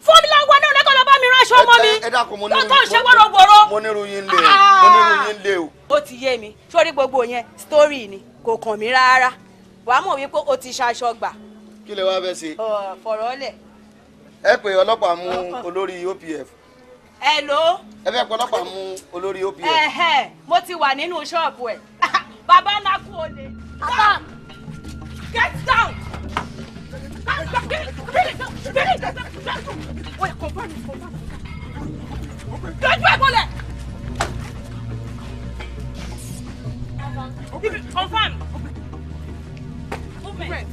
fún mi lọ́wọ́ náà lẹ́kọ̀ọ́ lọ bá mi ránṣọ ọmọ mi. ẹ dákun mo tó ń ṣe gbọ́dọ̀gbọ́dọ̀. mo nírú yín lé o. ó ti yé mi sórí gbogbo yẹn story ni kò kàn mí rárá wàá mọ̀ wípé o ti ṣaṣọ gbà. kí lè wá fẹ́ ṣe. fọ̀rọ̀ lẹ̀. ẹ pè ọlọ́pàá mú olórí OPF. Hello. ẹ fẹ́ pè ọlọ́pàá mú olórí OPF. mo ti wà nínú ṣọ́ọ̀bù ẹ̀ bàbá ńlá kú olè. Get down. Dojú ẹ̀ bọ́lẹ̀. Confirm. Movement.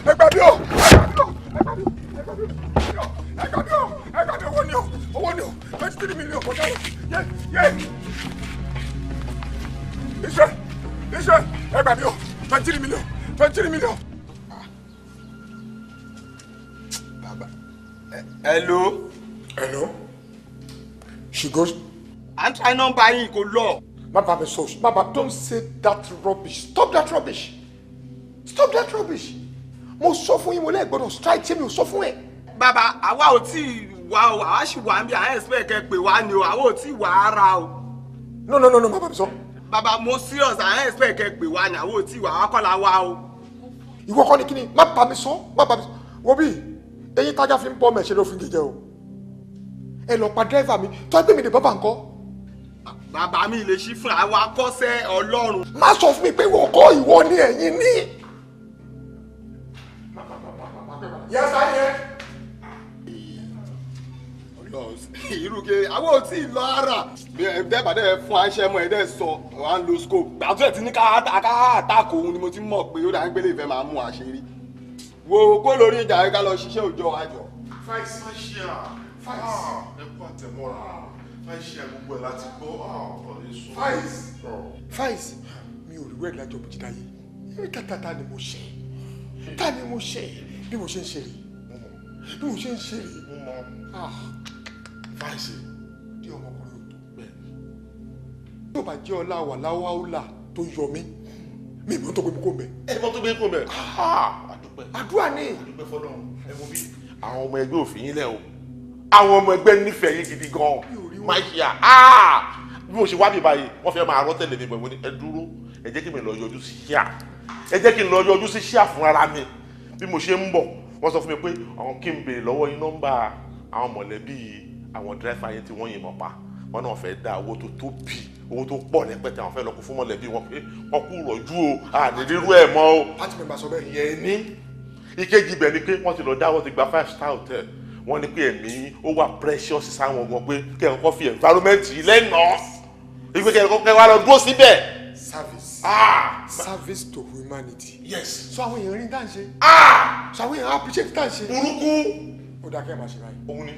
ẹ gbà mí o owó ni o 23 million kò dáwọ́ yẹ iṣẹ́ ẹ gbà mí o 23 million. Baba. Hello. She goes. I'm trying number yín kò lọ. Má bá mi sọ don't say that rubbish. Stop that rubbish. Mo sọ fún yín mo lè gbọ́dọ̀ strike tí mi ò sọ fún ẹ. Bàbá àwa ò tí ì wá o àwa sì wà ń bí àwọn expect kẹ pé wá ni o àwa ò tí ì wà ara o. No má bá mi sọ. Bàbá mo serious àwọn expect kẹ pé wá ni àwa ò tí ì wà àwa kọ́ la wá o. Ìwọ kọ́ ni kíni má bá mi sọ. Wo bí eyín tájà fi ń bọ́ mẹ́ṣẹ́ ló fi ń gèjẹ́ o. Ẹ lọ pa dírẹ́fà mi tó ẹgbẹ́ mi dè bàbá nǹkan. Bàbá mi lè ṣí fún àwa kọ́sẹ́ Ọlọ́run. Má sọ fún mi pé ìwọ kọ́ ìwọ ni ẹ̀yin ní. Yes, I hear. Irúge àwọn ò tí ì lọ ara dẹ́gbà dẹ́ fún aṣẹ́ mọ́ ẹ dẹ́ sọ wà ń lo scope gbàtú ẹ̀ ti ní ká àtàkò òun ni mo ti mọ̀ pé ó dà ń gbélé ìfẹ́ máa mú àṣírí wo kó lórí ìjà ká lọ ṣiṣẹ́ òòjọ́ àjọ. fáìsì ẹ kú àtẹ̀mọ́ra fáìsì gbogbo ẹ̀ láti gbọ́ ọ̀rọ̀ èso. Fáìsì mi ò rí wẹ́ẹ̀dì lájọ bùjí dáyé ẹ̀rí tátátá ni mo ṣe bí mo ṣe ń ṣe rí mo mọ̀ fáìsì tí ọmọkùnrin ò tó bẹ́ẹ̀ tí ò bá jẹ́ ọlá wà láwáúlà tó yọ mí mi ìmọ̀ tó gbé mi kó mẹ́. ẹ mọ́ tó gbé kó mẹ́. àdúrà ni. àdúpẹ́ fọlọ́run ẹ mọ bí. àwọn ọmọ ẹgbẹ́ òfin yín lẹ̀ o àwọn ọmọ ẹgbẹ́ nífẹ̀ẹ́ yín gidi gan máa ṣe bí mo ṣe wá bí báyìí wọ́n fẹ́ máa rọ́ tẹ̀lé mi pẹ̀lú ẹ dúró ẹ jẹ́ kí mi lọ yọjú sí ṣíà fún ara mi bí mo ṣe ń bọ̀ wọ́n sọ fún mi pé àwọn kí n béèrè lọ́wọ́ yín nọ́mbà àwọn mọ̀lẹ́bí àwọn dírẹ́fà yẹn tí wọ́n yìnbọn pa wọ́n náà fẹ́ dá owó tó tóbi owó tó pọ̀ rẹpẹtẹ àwọn fẹ́ lọ kó fún mọ̀lẹ́bí wọn pé wọ́n kú rọ̀jú o àdìrírú ẹ̀ mọ́ o. láti mi bá sọ bẹ́ẹ̀. yẹn ní ìkejì bẹ̀ ni pé wọ́n ti lọ dá wọ́n ti gba 5-star hotel wọ́n ní pé ẹ̀mí ó wà precious sáwọn gan pé kẹ́ ẹ̀ kọ́ fi environment yìí lẹ́nà ìgbé kẹ́ ẹ̀ wá lọ dúró síbẹ̀. Service to humanity. Yes. So àwọn èèyàn rí tá ń ṣe. So àwọn èèyàn appreciate tá ń ṣe. burúkú. Ó dáa kẹ́ ẹ̀ máa ṣe báyìí. òun ni.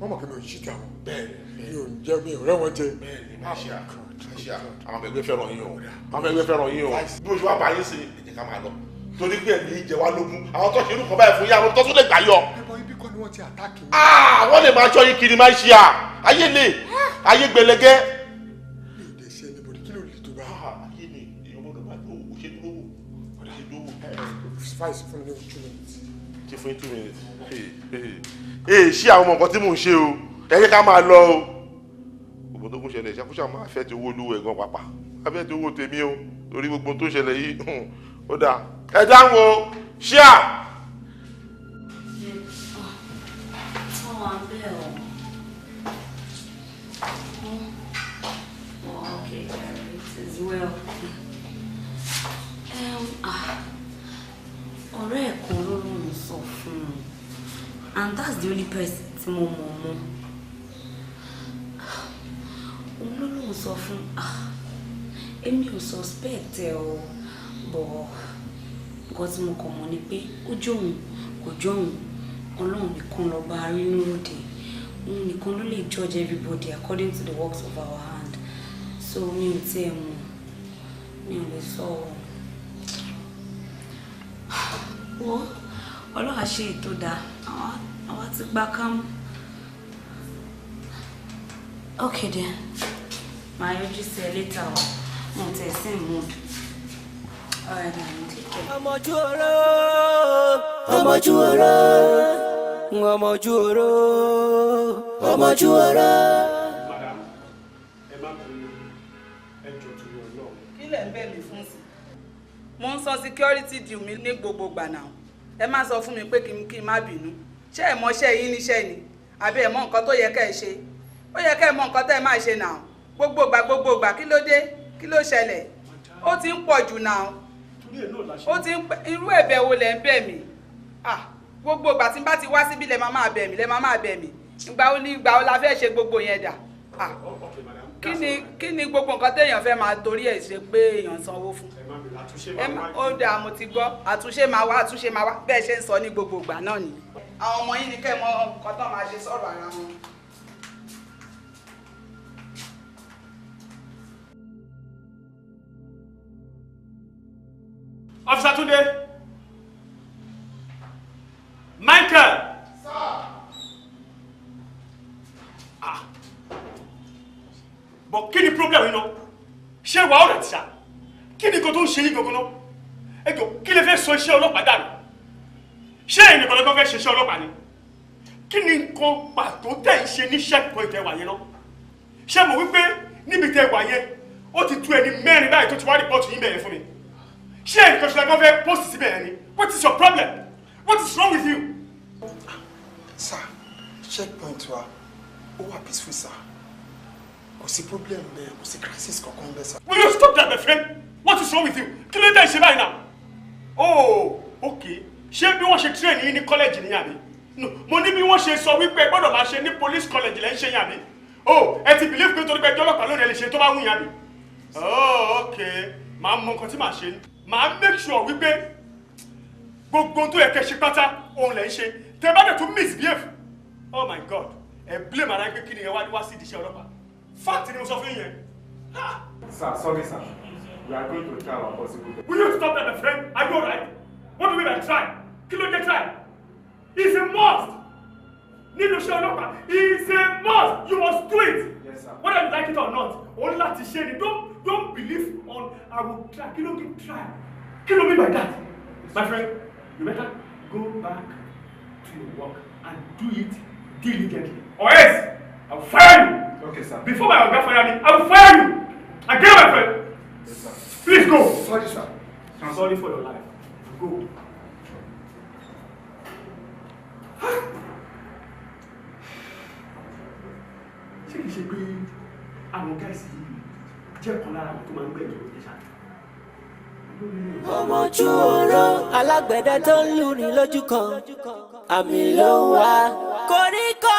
wọ́n mọ̀ kí mi ò ṣí tàwọn. bẹ́ẹ̀ni mi ò rẹ́ wọn jẹ. bẹ́ẹ̀ni máṣíà àwọn ẹgbẹ́ fẹ́ràn yín o àwọn ẹgbẹ́ fẹ́ràn yín o bí oṣù wa bá yín sí ẹ jẹ́ ká máa lọ torí pé ẹ̀mí jẹ wá lógún àwọn tó ṣe irú kan báyìí fún yín àwọn tó tún lè gbà yọ. ẹbọ ibi kọ́ ni wọ́n ti àtàkì mi. wọ́n lè máa ṣọ́ yín kiri máa ṣíà ayé lè ayé gbẹlẹgẹ. mi ò dé ṣe níbo kí ló lè tó bá. ayé ni èèyàn gbọ́dọ̀ máa tó òṣèlú lówó. spice fún mi ní 2 minutes. ti fún 2 minutes. ṣé àwọn ọmọ nǹkan tí mò ń ṣe o ẹ jẹ́ ká máa lọ o gbogbo tó kún ṣẹlẹ̀ ìṣàkóso máa fẹ́ ti owó olúwo ẹ̀gàn pàpà abẹ́ ti owó tèmi o torí gbogbo tó ṣẹlẹ̀ yìí ó dáa ẹ dáhùn o ṣíà. ọ̀rẹ́ ẹ̀ kan ló lóun sọ fún un and that's the only person tí mo mọ̀ mọ́ òun ló lóun sọ fún èmi ò suspect ẹ o bọ̀ nǹkan tí mo kàn mọ̀ ni pé ó jóun kò jóun ọlọ́run nìkan lọ́ba rínú ròde òun nìkan ló lè judge everybody according to the works of our hand so mi ò tiẹ̀ mọ̀ mi ò lè sọ ọ́. wo ọlọ́wà ṣe ètò dáa àwa ti gbá kámú. Okay then màá yọjú sí ẹ létà wa mo tẹ̀ sí mood. Alright darling, take care. Ọmọjú oró ọmọjú oró ọmọjú oró ọmọjú oró. Madam, ẹ má bínú ẹ jọ tó yọ lọ. Kí lẹ̀ ń bẹ̀ mí fún sí? Mo ń sọ security dì mí ní gbogbo gbà náà. Ẹ má sọ fún mi pé kí n má bínú. Ṣé ẹ mọṣẹ́ yín níṣẹ́ ni? Àbí ẹ mọ nǹkan tó yẹ kẹ́ ẹ ṣe? Ó yẹ kẹ́ ẹ mọ nǹkan tẹ́ ẹ máa ṣe náà. Gbogbo ìgbà kí ló dé? Kí ló ṣẹlẹ̀? Ó ti ń pọ̀ jù náà. Ó ti ń pẹ́ irú ẹ̀bẹ̀ wo lẹ̀ ń bẹ̀ mí? Gbogbo ìgbà tí n bá ti wá síbí lẹ máa bẹ̀ mí, lẹ máa bẹ̀ mí. Ìgbà wo la fẹ́ ṣe gbogbo yẹn dà? Kí ni gbogbo nǹkan téèyàn fẹ́ máa torí ẹ̀ ṣe pé èèyàn sanwó fún? Ó dáa mo ti gbọ́, àtúnṣe máa wá bẹ́ẹ̀ ṣe ń sọ ní gbogbo ìgbà náà ni. Àwọn ọmọ yín ni kẹ́ ẹ mọ nǹkan tó máa ṣe sọ̀rọ̀ ara wọn. Officer Tunde. Michael. Sir. But kí ni problem yìí náà? Ṣé wàá ọ̀rẹ́ ti ṣá? Kí ni nǹkan tó ń ṣe yín gangan náà? Ẹ jọ kí lè fẹ́ sọ iṣẹ́ ọlọ́pàá dànù? Ṣé ẹ̀yin nìkan lọ́kọ́ fẹ́ ṣe iṣẹ́ ọlọ́pàá ni? Kí ni nǹkan pàtó tẹ̀ ń ṣe ní checkpoint ẹ̀ wà yẹn náà? Ṣé mo wí pé níbi tẹ̀ wà yẹn ó ti tú ẹni mẹ́rin báyìí tó ti wá rìpọ́ọ̀tù yín bẹ̀rẹ̀ fún mi? Ṣé ẹnìkan ṣe lọ́kọ́ fẹ́ post síbẹ̀ yẹn ni? What is your problem? What is wrong with you? Sir, checkpoint wa ó wà peaceful sir. Kò sí problem bẹ́ẹ̀, kò sí crisis kankan bẹ́ẹ̀ sir. Will you stop that, my friend? What is wrong with you? Kí ló dé ṣe báyìí náà? Oh, okay. Ṣé bí wọ́n ṣe train yín ní college nìyẹn àbí? No, mo ní bí wọ́n ṣe sọ wípé ẹ gbọ́dọ̀ máa ṣe ní police college lẹ́ ń ṣe yín àbí? Oh, ẹ ti believe pé torí pé ẹjọ́ ọlọ́pàá lónìí ẹ lè ṣe tó bá wù yín àbí? Oh, okay. Màá mọ nǹkan tí màá ṣe. Màá make sure wípé gbogbo tó yẹ kẹ́ ṣe pátá òun lẹ́ ń ṣe. Tẹ́ bá dẹ̀ tún misbehave. Oh my God. Ẹ blame ara pé kí ni ẹ wá sí ìdíṣẹ́ ọlọ́pàá. Fact ni mo sọ fún yín yẹn. Sir, sorry sir. We are going to try our possible best. Will you stop that, my friend? Are you alright? What do you mean by try? Kí ló dé try? It's a must. Nínú iṣẹ́ ọlọ́pàá, it's a must. You must do it. Yes, sir. Whether you like it or not, only láti ṣe ni. Don't believe on I will try. Kí ló dé try? Kí ló mean by that? My friend, you better go back to your work and do it diligently. Or else, I will fire you. Okay, sir. Before my oga fire me, I will fire you. Again, my friend. Yes, sir. Please go. Sorry, sir. I'm sorry for your life. Go. Ṣé kìí ṣe pé àwọn gáàsì yìí jẹ́ kan lára àwọn tó máa ń gbẹ̀jọ ìjẹsà? Ọmọjú oró alágbẹ̀dẹ tó ń lù ní lójú kan àmì ló ń wá. Koríko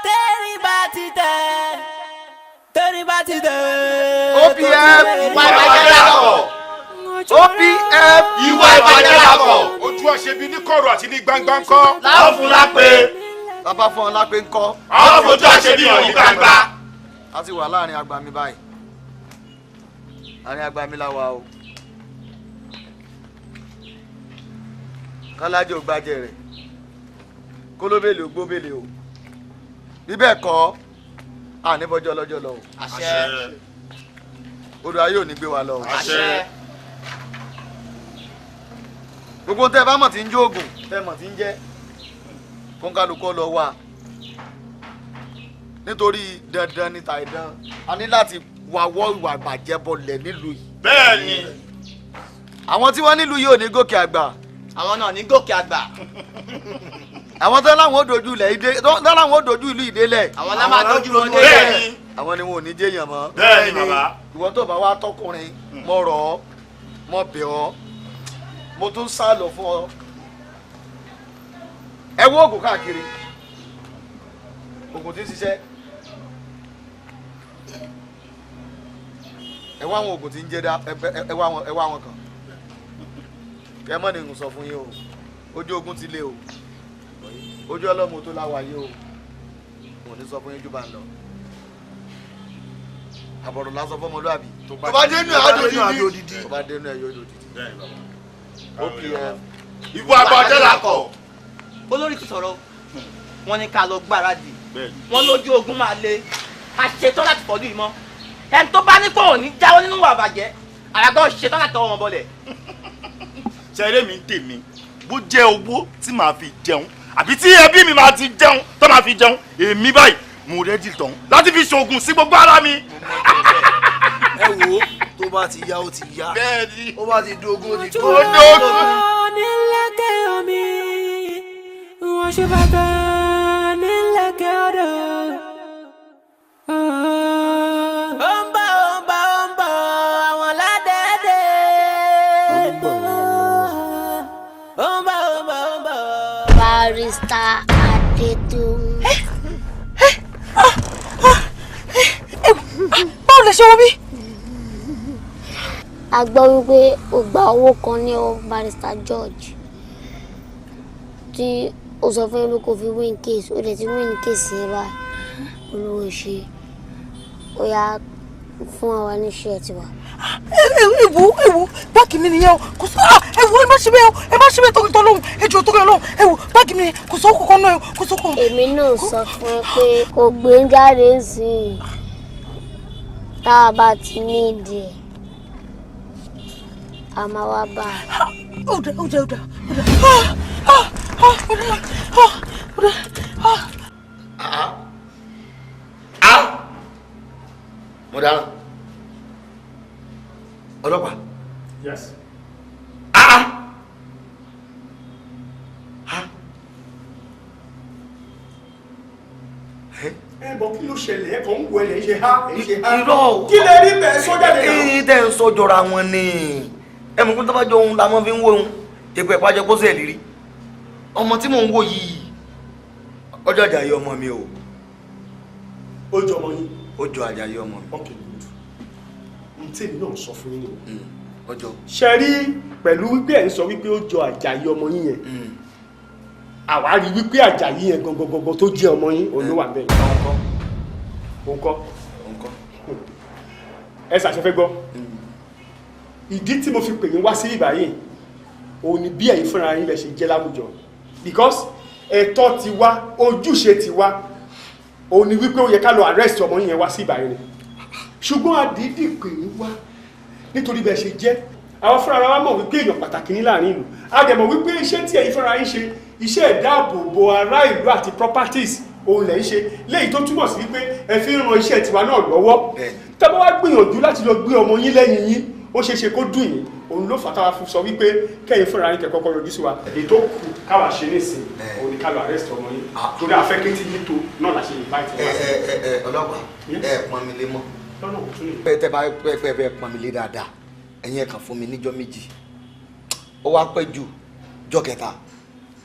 tẹ́rì bá ti tẹ̀. OPF ìwà ìbàjẹ́ dàpọ̀. OPF ìwà ìbàjẹ́ dàpọ̀. Ojú ọ̀ṣẹ́bí ní kọ̀rọ̀ àti ní gbangba ńkọ́. láwọn fún lápé. bàbá fún ọ lápé ńkọ́. àwọn fojú ọ̀ṣẹ́bí hàn ní gbangba. a ti wà láàrin àgbà mi báyìí. àárín àgbà mi la wà o. kálájò gbájẹ rẹ̀ kólóbèlè ògbóbèlè o. bí bẹ́ẹ̀ kọ́ àníbọ́jọ́ lọ́jọ́ lọ o. àṣẹ. odò ayé ò ní gbé wa lọ o. àṣẹ. gbogbo tẹ́ bá mọ̀ tí ń jó oògùn tẹ́ mọ̀ tí ń jẹ́ kóńkálukọ́ lọ wá nítorí dandan ní tàìdán a ní láti wáwọ́ ìwà ìbàjẹ́ bọlẹ̀ nílùú yìí. bẹ́ẹ̀ni. àwọn tí wọ́n nílùú yìí ò ní gòkè àgbà. àwọn náà ní gòkè àgbà. àwọn tó láwọn ó dojú ìlú ìdélẹ̀. àwọn náà máa dojú wọn délẹ̀. bẹ́ẹ̀ni. àwọn ni wọn ò ní jẹ́yàn mọ́. bẹ́ẹ̀ni bàbá. ìwọ tó bá wá tọkùnrin mọ rọ̀ ọ́ mọ bẹ̀ ọ́ mo tún sá lọ fún ọ. ẹ wo oògùn káàkiri oògùn tí ń ṣiṣẹ́ ẹ wá àwọn oògùn tí ń jẹ́ dá ẹ wá àwọn kan ẹ mọ̀ ní n sọ fún yín o ojú ogun ti lé o ojú ọlọ́mọ tó láwa yìí o mo ní sọ fún yín jù bá ń lọ àbọ̀rọ̀ lásán fọmọlúàbí tó bá dénú ẹ̀ yóò dòdìdí tó bá dénú ẹ̀ yóò dòdìdí. OPF ìwà àbàjẹ́ là kọ̀. olórí ti sọ̀rọ̀ wọ́n ní ká lọ gbáradì wọ́n lójú ogun máa le a ṣetán láti fọ́lú ìmọ̀ ẹni tó bá ní kó ò ní jáwọ́ nínú ìwà àbàjẹ́ àràgbọ́ ṣetán láti tọwọ́ wọn bọlẹ̀. ṣeré mi ń tèmi bó jẹ́ owó tí màá fi jẹun àbí tí ẹbí mi máa ti jẹun tó máa fi jẹun èmi báyìí mo rẹ́dí tán láti fi ṣoògùn sí gbogbo ara mi. ẹ wo tó bá ti yá ó ti yá ó bá ti dógún ó ti dógún. nílẹ̀kẹ̀ omi wọ́n ṣe bàtà nílẹ̀kẹ̀ ọ̀dọ̀. ó ń bọ̀ àwọn ládẹ́dẹ́. ó ń bọ̀. Barrister Adétòun. báwo lè ṣe wọ́n bí. a gbọ́ wípé o gba owó kan ní ọ Barrister George tí o sọ fún mi kò fi win case o dẹ̀ ti win case yẹn báyìí olówó ṣe ó yá fún àwa ní ṣe tiwa. ewu báàgì mi nìyẹn o kò sọ ewu ẹ má ṣe bẹ́ẹ̀ o ẹ má ṣe bẹ́ẹ̀ tó lóhùn ẹjọ́ tó lóhùn ewu báàgì mi kò sọ kókó náà kò sọ kókó. èmi náà sọ fún ẹ pé kò gbé ń jáde sí i tá a bá ti ní ìdí ẹ a máa wá bá a. ó dà. mo dáná ọlọ́pàá. Yes. Bọ̀ kí ló ṣẹlẹ̀ ẹ̀ kàn ń wọ ẹ̀ ṣe há irọ́ kí lè rí bẹ́ẹ̀ sọ́jà lè náà. èyí tẹ́ ń sọ jọra wọn ni ẹ mọ̀ pé tó bá jọ ohun làwọn fi ń wo ohun èpè ìpàjọ kó sẹ̀ lérí ọmọ tí mò ń wò yìí ọjọ́ Àjàyí ọmọ mi o. ó jọ ọmọ yín. ó jọ Àjàyí ọmọ mi. ok n tèmi náà sọ fún yín ni. ọjọ́. ṣe rí pẹ̀lú wípé ẹ̀ ń sọ wípé ó jọ Àjàyí ọmọ yín yẹn àwa rí wípé Àjàyí yẹn gangan tó jẹ́ ọmọ yín òun ló wà bẹ́ẹ̀. òǹkọ́ ẹ ṣàṣẹfẹ́ gbọ́ ìdí tí mo fi pè yín wá sí ìbáyìí òun ni bí ẹ̀yin fúnra yín lè ṣe jẹ́ láwùjọ because ẹ̀tọ́ ti wá ojúṣe ti wá òun ni wípé ó yẹ ká lọ arrest ọmọ yín yẹn wá sí ìbáyìí ni ṣùgbọ́n àdídì pè yín wá nítorí bẹ́ẹ̀ ṣe jẹ́ àwọn fúnra wa mọ̀ wípé èèyàn pàtàkì ní láàrin ìlú a dẹ̀ mọ̀ wípé iṣẹ́ tí ẹ̀yin fúnra yín ṣe iṣẹ́ ìdáàbòbò ará ìlú àti properties òun lẹ̀ ń ṣe léyìí tó túmọ̀ sí wípé ẹ fi ń ran iṣẹ́ tiwa náà lọ́wọ́ tá bá wá gbìyànjú láti lọ gbé ọmọ yín lẹ́yìn yín ó ṣeé ṣe kó dùn yín òun ló fàtàwà fún sọ wípé kẹ́yìn fúnra yín kẹ́kọ́kọ́ yọjú sí wa èyí tó kù káwa ṣe nísìn òun ni ká lọ arrest ọmọ yín torí afẹ́kẹ́tì yín tó náà la ṣe invite wá sí. ọlọ́pàá ẹ pọn mi lé mọ́ tẹ bá pẹ́ pọn mi lé dáadáa ẹ̀yin ẹ̀ kàn fún mi níjọ́ méjì ó wá pẹ́ jù jọ́ kẹta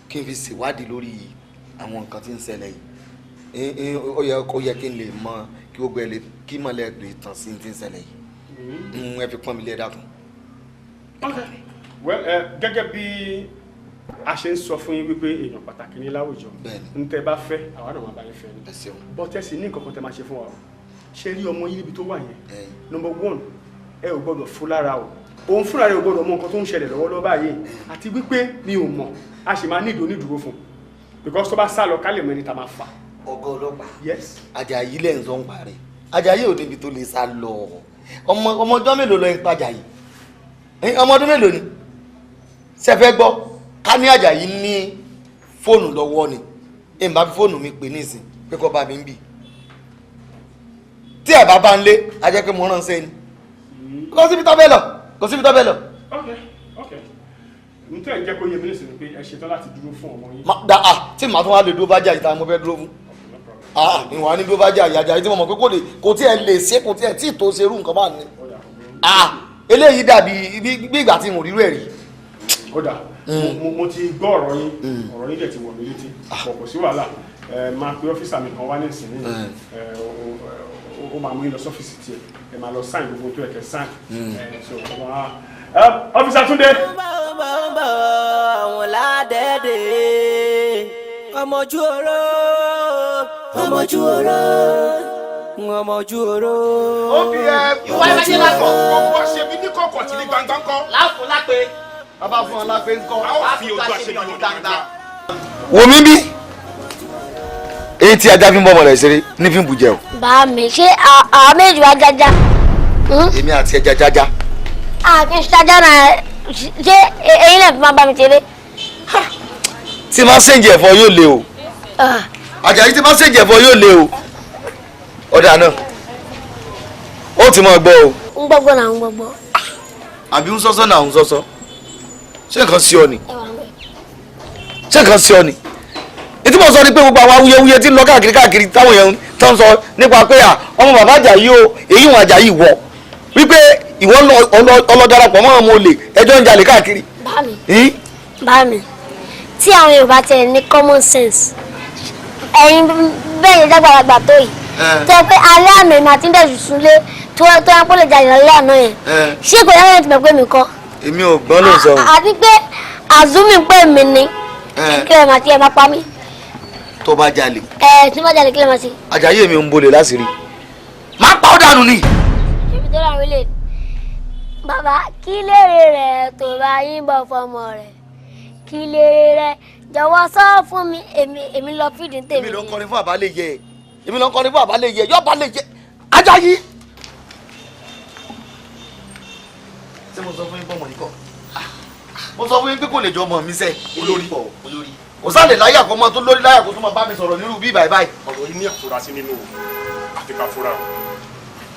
kí n fi ṣèwádìí lórí àwọn nǹkan tí ń ṣẹlẹ̀ yìí ó yẹ kí n lè mọ kí gbogbo ẹ lè kí mọ̀lẹ́ lè tàn sí ti ń ṣẹlẹ̀ yìí ẹ fi pọ́n mi lé dákun. gẹ́gẹ́ bí a ṣe ń sọ fún yín wípé èèyàn pàtàkì ní láwùjọ ń tẹ́ bá fẹ́ àwa náà máa bá yín fẹ́ ni bọ́tẹ́sì ní nǹkan kan tẹ́ máa ṣe fún wa ṣe rí ọmọ yín níbi tó wà yẹn number one ẹ ò gbọ́dọ̀ fún lára o òun fúnra rẹ̀ ò gbọ́dọ̀ mọ nǹkan tó ń ṣẹlẹ̀ lọ́wọ́lọ́wọ́ báyìí àti wípé mi ò mọ̀ a sì máa ní ìdónídùúró fún because tó bá sá lọ ká lè mọ ẹni tá máa fà. ọgá ọlọ́pàá yes. Àjàyí lẹ́ ń sọ ń parí Àjàyí ò débi tó lè sá lọ ọmọ ọjọ́ mélòó lọ ń pa Àjàyí ọmọ ọdún mélòó ni ṣe fẹ́ gbọ́ ká ní Àjàyí ní fóònù lọ́wọ́ ni èmi bá fi fóònù mi pè nísìn pé kọ́ bá mi ń bì tí ẹ̀ bá bá ń lé a jẹ́ pé mo ránṣẹ́ ni kò síbi tó bẹ́ẹ̀ lọ kò síbi tó bẹ́ẹ̀ lọ. ok n tẹ́ ẹ̀ jẹ́ kó yẹ mílíọ̀sì ni pé ẹ ṣetán láti dúró fún ọmọ yín. tí màá tún wá lè dúró bá Àjàyí tá mo fẹ́ dúró fún ìwà ní dúró bá Àjàyí Àjàyí tí mo mọ̀ pé kò tí ẹ lè ṣe kò tí ẹ tí tó ṣerú nǹkan bá ní. eléyìí dàbí bí ìgbà tí mo rírú ẹ̀ rí. kódà mo ti gbọ́ ọ̀rọ̀ yín dẹ̀ ti wọ̀ mí létí kò sí wàhálà máa pe ọ́fíìsà mi kan wá ní ìsìn ó máa mú yín lọ sọ́fíìsì tiẹ̀ ẹ máa lọ sáìn gbogbo tó yẹ kẹ́ sáìn ọ́fíìsà Túndé. àwọn ládẹ́dẹ́ ọmọjú oró ọmọjú oró ọmọjú oró. ó bí ẹ ìwà ìwádìí lákọ̀ ọ̀pọ̀ ṣe bí ní kọ̀ọ̀kan tí ní gbangba ń kọ́. láàfin lápẹ́ bàbá fún ọlá pé ń kọ́. a fi ojú àṣẹ mi dáadáa. wò mí bí èyí tí ajá fi ń bọ́ ọmọ rẹ̀ ṣeré ní fi ń bùjẹ́ o. bá mi ṣé àwọn méjì wá jájá. èmi àti ẹja jájá. kí n ṣájá náà ṣé eyín náà fi máa bá mi ṣeré. tí máa ń ṣèǹjẹ ẹ̀fọ́ yóò le o. Àjàyí tí máa ń ṣèǹjẹ ẹ̀fọ́ yóò le o. ọ̀dà náà ó ti máa gbọ́ o. ń gbọ́gbọ́ náà ń gbọ́gbọ́. àbí ń sọ́sọ́ náà ń sọ́sọ́ ṣé nǹkan sí ọ ni ṣé nǹkan sí ọ ni ètí mo sọ ni pé gbogbo àwọn awuyewuye tí ń lọ káàkiri táwọn èèyàn tó ń sọ nípa pé ọmọ bàbá Àjàyí o èyí wọn Àjàyí wọ wípé ìwọ ọlọ́darapọ̀ mọ́ ọmọ olè ẹjọ́ ń jalè káàkiri. bá mi tí àwọn Yorùbá tẹ̀ ní common sense ẹ̀yin bẹ́ẹ̀ yẹn jágbàlagbà tó yìí tó yẹ pé alẹ́ àná èmi àti ndẹ̀sù súnlé tó yẹ kó lè jalè lálẹ́ àná yẹn ṣé kò yára ti mọ̀ pé mi kọ́. èmi ò gbọ́n ló sọ. àti pé àzúmi pé mi ni kí ẹ máa ti ẹ máa pa mí. tó bá jalè. tí bá jalè kí lè máa ṣe. Àjàyí èmi ń bolè láṣìírí má pa ọ́ dànù ni. ṣèbí tó láwọn ilé bàbá kí lèrè rẹ̀ tó bá yín bọ̀ fọmọ rẹ̀ kí lèrè rẹ̀ jọ̀wọ́ sọ fún mi èmi lọ fídìí tèmi. èmi ló ń kọrin fún àbálẹ̀ yẹ èmi ló ń kọrin fún àbálẹ̀ yẹ yọ àbálẹ̀ yẹ Àjàyí. ṣé mo sọ fún yín pé ọmọ yìí kọ mo sọ fún yín pé kò lè jọ ọmọ mi sẹ olórí kò sáà lè láyà kó mọ tó lórí láyà kó tó máa bá mi sọ̀rọ̀ nírú bí báyìí. ọ̀rọ̀ yìí ní àfúrásì nínú àfi ká fúra.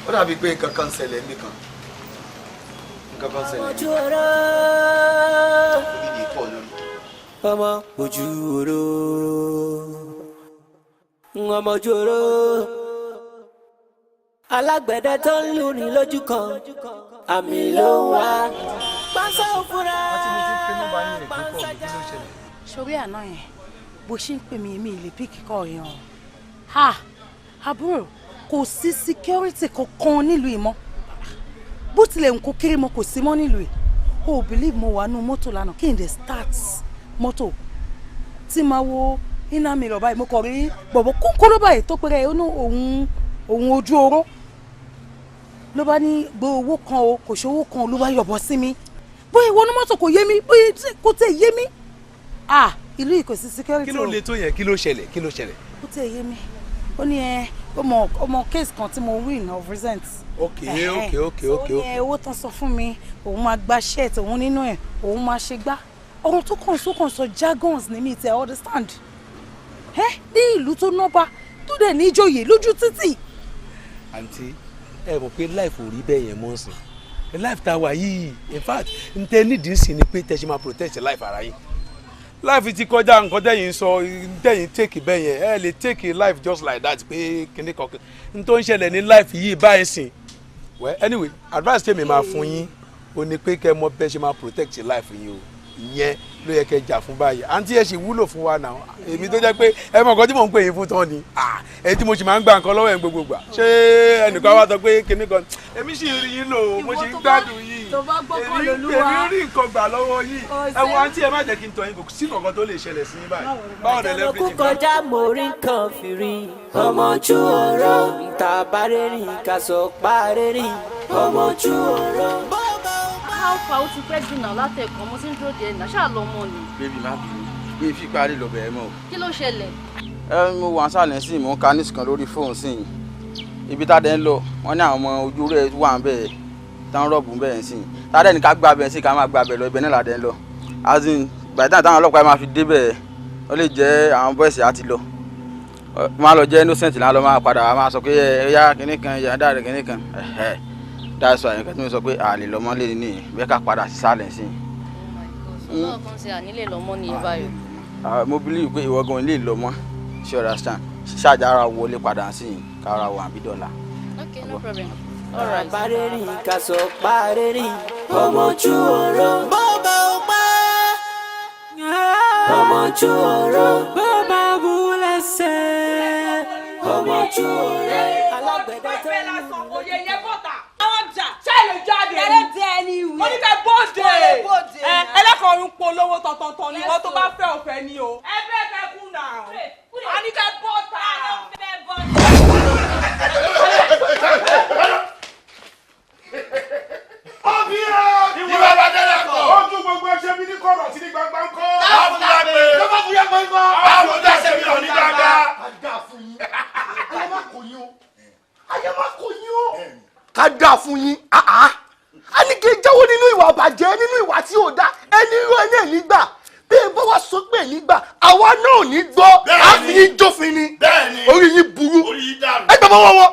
ó dàbí pé nǹkan kan ṣẹlẹ̀ nìkan nǹkan kan ṣẹlẹ̀. ọmọ ojú oró ọmọ ojú oró alágbẹ̀dẹ tó ń lù ní lójú kan àmì ló ń wá pàṣẹ òfurá sórí àná yẹn bó ṣe ń pè mí èmi ìlè píkì kọ yẹn o ha àbúrò kò sí security kankan nílùú ìmọ̀ bó tilẹ̀ ń kó kéré mọ́ kò sí mọ́ nílùú yìí o believe mo wà nù mọ́tò lánàá kí n dé start mọ́tò tí máa wo iná mi lọ báyìí mo kọ̀ rí bọ̀bọ̀ kúnkúrú báyìí tó péré òun ojú oró ló bá ní gbé owó kan o kò ṣòwò kan ló bá yọ̀bọ̀ sí mi bóyá ìwọ ní mọ́tò kò yé mi bóyá kò tẹ̀ yé mi ìlú yìí kò sí security o. kí ló le tó yẹn kí ló ṣẹlẹ̀. kò tẹ̀ yé mi ó ní ọmọ case kan tí mo win of recent. ok. ó ní owó tán sọ fún mi òun máa gba shirt òun nínú ẹ̀ òun máa ṣe gbá ọ̀run tó kàn sọ jargons ní mi tẹ̀ understand ní ìlú tó nọ́ba tó dẹ̀ ní ìjòyè lójú títì. àǹtí ẹ mọ̀ pé life ò rí bẹ́ẹ̀ yẹn mọ́ sí life tá a wà yìí in fact n tẹ nídìí sí ni pé tẹ ṣe máa protect life ara yín life ti kọjá nǹkan tẹ̀yìn sọ tẹ̀yìn take bẹ́ẹ̀ yẹn ẹ lè take life just like that pé kíní kan n tó ń ṣẹlẹ̀ ní life yìí báyìí sìn well anyway advice tèmi máa fún yín o ní pé kẹ́ mọ̀ bẹ́ẹ̀ ṣe máa protect life yín o ìyẹn ló yẹ kẹ́ jà fún báyìí àǹtí ẹ ṣì wúlò fún wa náà èmi tó jẹ́ pé ẹ mọ̀ nǹkan tí mò ń pè yín fún tán ni ẹ tí mo sì máa ń gba nǹkan lọ́wọ́ ẹ̀ gbogbo gbà ṣé ẹnìkan wá sọ pé kinní kan èmi sì rí yín lò mo sì ń gbádùn yín èmi rí nǹkan gbà lọ́wọ́ yín ẹ wo àǹtí ẹ má jẹ́ kí n tọ́ yín kò sí nǹkan tó lè ṣẹlẹ̀ sí yín báyìí báwo lẹ lẹ́bí ti bá. kọjá mo rí nǹkan fìrí ọmọ ojú ọ̀rọ̀ tàbárẹ́rì kàṣọ párẹ́rì ọmọ ojú ọ̀rọ̀. Alfa ó ti pẹ́ jìnnà látẹ̀kọ́ mo ti ń dúró díẹ̀ náà ṣáà lọ mọ́ ni. bébì má bínú bí fi parí lọ bẹ̀rẹ̀ mọ́ o. kí ló ṣẹlẹ̀. mo wà sálẹ̀ sí mo ń ka nísìkan lórí fóònù sí i ibi tádé ń lọ wọ́n ní àwọn ọmọ ojú rẹ̀ wà ń bẹ̀ tán rọ́ọ̀bù bẹ́ẹ̀ sí i tádé ní ká gbà bẹ́ẹ̀ sí i ká má gbà bẹ́ẹ̀ lọ ibẹ̀ náà ládé ń lọ azin gbàdá táwọn ọlọ́pàá máa fi débẹ̀ ó lè jẹ́ àwọn bọ́ẹ̀sì àti lọ máa lọ jẹ́ innocent náà lọ máa padà máa sọ pé ẹ̀yà kìnnìkan ẹ̀yà dáre kìnnìkan that's why nǹkan tí mo sọ pé àlè lọ́mọ lè ní bẹ́ẹ̀ ká padà sí sálẹ̀ sí i. ọlọ́run kan ṣe ànílè lọ́mọ ní ìbáyọ̀. mo believe pé ìwọ gan lè lọ́mọ ṣe understand ṣáàjà ara wọlé padà sí i kára wà bí dọ́là. okay no problem. Pareri kaso pareri ọmọ ojú ọ̀rọ̀ bọba ọpẹ ọmọ ojú ọ̀rọ̀ bọba bulẹsẹ ọmọ ojú ọ̀rọ̀ alágbẹ̀dẹ tó ń lù. oyè yẹn bọ́tà. àwọn jà ṣáìlè jáde. ẹlẹ́ tẹ ẹni ìwé. mo ní kẹ́ bóde. ẹlẹ́kọ̀ọ́rùn polówó tọ̀tọ̀tọ̀ ni wọ́n tó bá fẹ́ òfẹ́ ni o. ẹ bẹ́ẹ̀ fẹ́ kú nà. a ní kẹ́ bọ́tà. ìwọ bá dẹ́rẹ́ kọ́. ojú gbogbo ẹṣẹ́ dáa fún yín a ní kí n jáwọ́ nínú ìwà àbàjẹ́ nínú ìwà tí ò dá ẹni irú ẹni ẹ̀ nígbà bí ẹ bá wá sọ pé ẹ̀ nígbà àwa náà ò ní gbọ́ á fi yín jófin ni orí yín burú ẹ gbà bọ́ wọ́wọ́.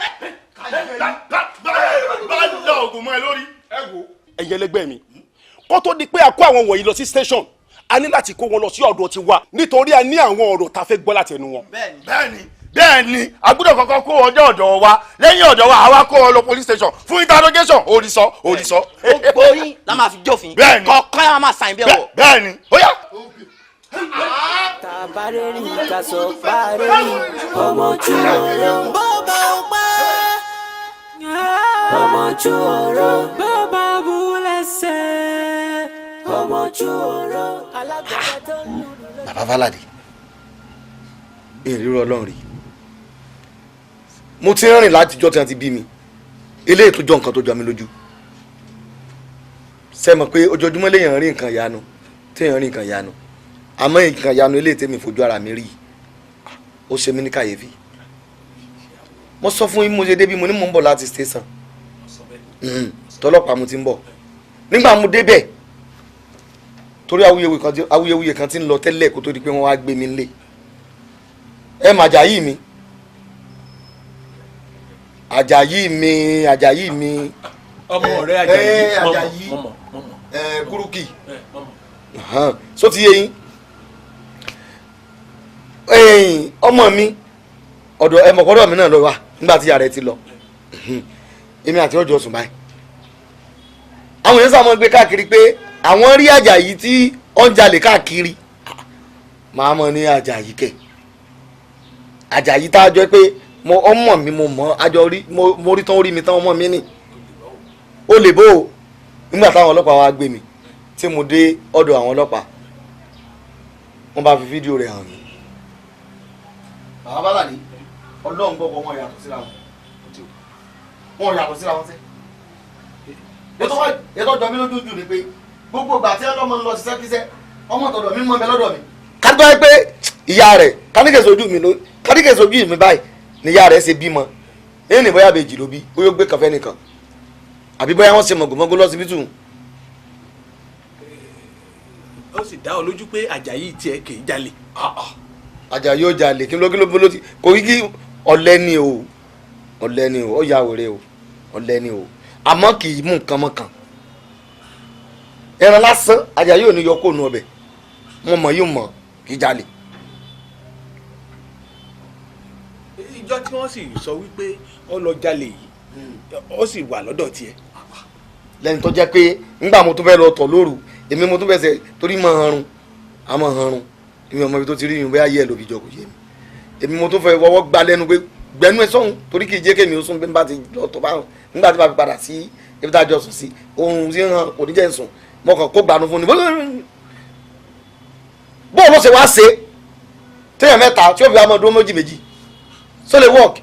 bá lọ ògùn mọ́ ẹ lórí. ẹ wo ẹ̀yin ẹlẹgbẹ́ mi kó tó di pé a kó àwọn wọ̀nyí lọ sí station a ní láti kó wọn lọ sí ọ̀dọ̀ tiwa nítorí a ní àwọn ọ̀rọ̀ tá a fẹ́ gbọ́ láti ẹnu wọn. bẹ́ẹ̀ni a gbọ́dọ̀ kọ́kọ́ kó ọjọ́ ọ̀dọ̀ wa lẹ́yìn ọ̀dọ̀ wa àwa kó ọ lọ police station fún interrogation òrìṣọ. gbogbo yín la máa fi jófin kọ̀ọ̀kan yà máa sàn bí ẹ̀wọ̀. bẹ́ẹ̀ni ó yá. tabareri kaso pareri ọmọjú ọ̀rọ̀ bọba ọpẹ ọmọjú ọ̀rọ̀ bọba bulẹsẹ ọmọjú ọ̀rọ̀ alágbàdo tó ń lù. bàbá Fálàdé ìrírọ Ọlọ́run rí mo ti rìn látijọ́ tí wọ́n ti bí mi eléyìí tó jọ nǹkan tó jọ mi lójú ṣe mọ̀ pé ojoojúmọ́ léèyàn rí nǹkan ìyanu téèyàn rí nǹkan ìyanu àmọ́ nǹkan ìyanu eléyìí tèmi fojú ara mi rí ó ṣe mí ní kàyéfì mo sọ fún yín mo ṣe débi mo ní mò ń bọ̀ láti station tọlọ́pàá mo ti ń bọ̀ nígbà mo débẹ̀ torí awuyewuye kan ti ń lọ tẹ́lẹ̀ kó tó di pé wọ́n wá gbé mi nílé ẹ mà Àjàyí mi Àjàyí mi ọmọ rẹ Àjàyí kúrúkì so ti yé yín ọmọ mi ọ̀dọ̀ ẹmọ̀kọ́dọ̀ mi náà lọ wà nígbà tí ìyá rẹ̀ ti lọ èmi àti ọjọ́ sùn báyìí àwọn èèyàn sàmọ́ gbé káàkiri pé àwọn rí Àjàyí tí ó ń jalè káàkiri màá mọ̀ ní Àjàyí kẹ̀ Àjàyí tá a jọ pé ọmọ mi mo mọ̀ àjọ rí mo rí tán orí mi tán ọmọ mi nì ó lè bó o nígbà táwọn ọlọ́pàá wá gbé mi tí mo dé ọ̀dọ̀ àwọn ọlọ́pàá wọ́n bá fi fídíò rẹ̀ hàn mí. bàbá Fálàdé Ọlọ́run gbọ́kọ̀ wọn yàtọ̀ síra wọn yàtọ̀ síra wọn sẹ́. ètò ọjọ́ mi lójú jù ni pé gbogbo ìgbà tí ọlọ́mọ ń lọ ṣiṣẹ́ kíṣẹ́ ọmọ tọ̀dọ̀ mi mọ́ mi lọ́dọ̀ mi. kájú báyìí pé ìyá rẹ̀ káníkèsí ojú mi báyìí ni ìyá rẹ̀ ṣe bímọ èyí ni bóyá bèjì ló bí bóyá ó gbé kàfẹ́ nìkan àbí bóyá wọ́n ṣe mọ̀gòmọ́gó lọ́sibítù. ó sì dá ọ lójú pé Àjàyí tiẹ̀ kì í jalè. Àjàyí ó jalè kí ló bó ti kò kí ọ̀lẹ ni o ó ya wèrè o ọ̀lẹ ni o àmọ́ kì í mú nǹkan mọ́kàn ẹran lásán Àjàyí ò ní yọ kó nu ọbẹ̀ wọn mọ̀ yóò mọ̀ kì í jalè. ìjọ tí wọ́n sì sọ wípé ó lọ jalè yìí ó sì wà lọ́dọ̀ tiẹ̀. lẹ́yìn tó jẹ́ pé ńgbà mo tún fẹ́ lọ tọ̀ lóru èmi mo tún fẹ́ sẹ́ torí mọ̀ hanrun àmọ́ hanrun èmi ọmọ ibi tó ti rí yìí bẹ́ẹ̀ yẹ lóbi jọ kò yé mi èmi mo tún fẹ́ wọ́wọ́ gbá lẹ́nu pé gbẹ́nu ẹ̀ sọ́hun torí kì í jẹ́ kémi ó sún bí n bá ti lọ tọ̀ báwọn nígbà tí bá fi padà sí ibi tá a jọ sùn sí oorun sí hàn kò ní jẹ́ sùn mo kàn kó gbanú fún ni bóun ló ṣe wá ṣe téèyàn mẹ́ta tí ó fi wá mọ́ dúró méjì so lè work.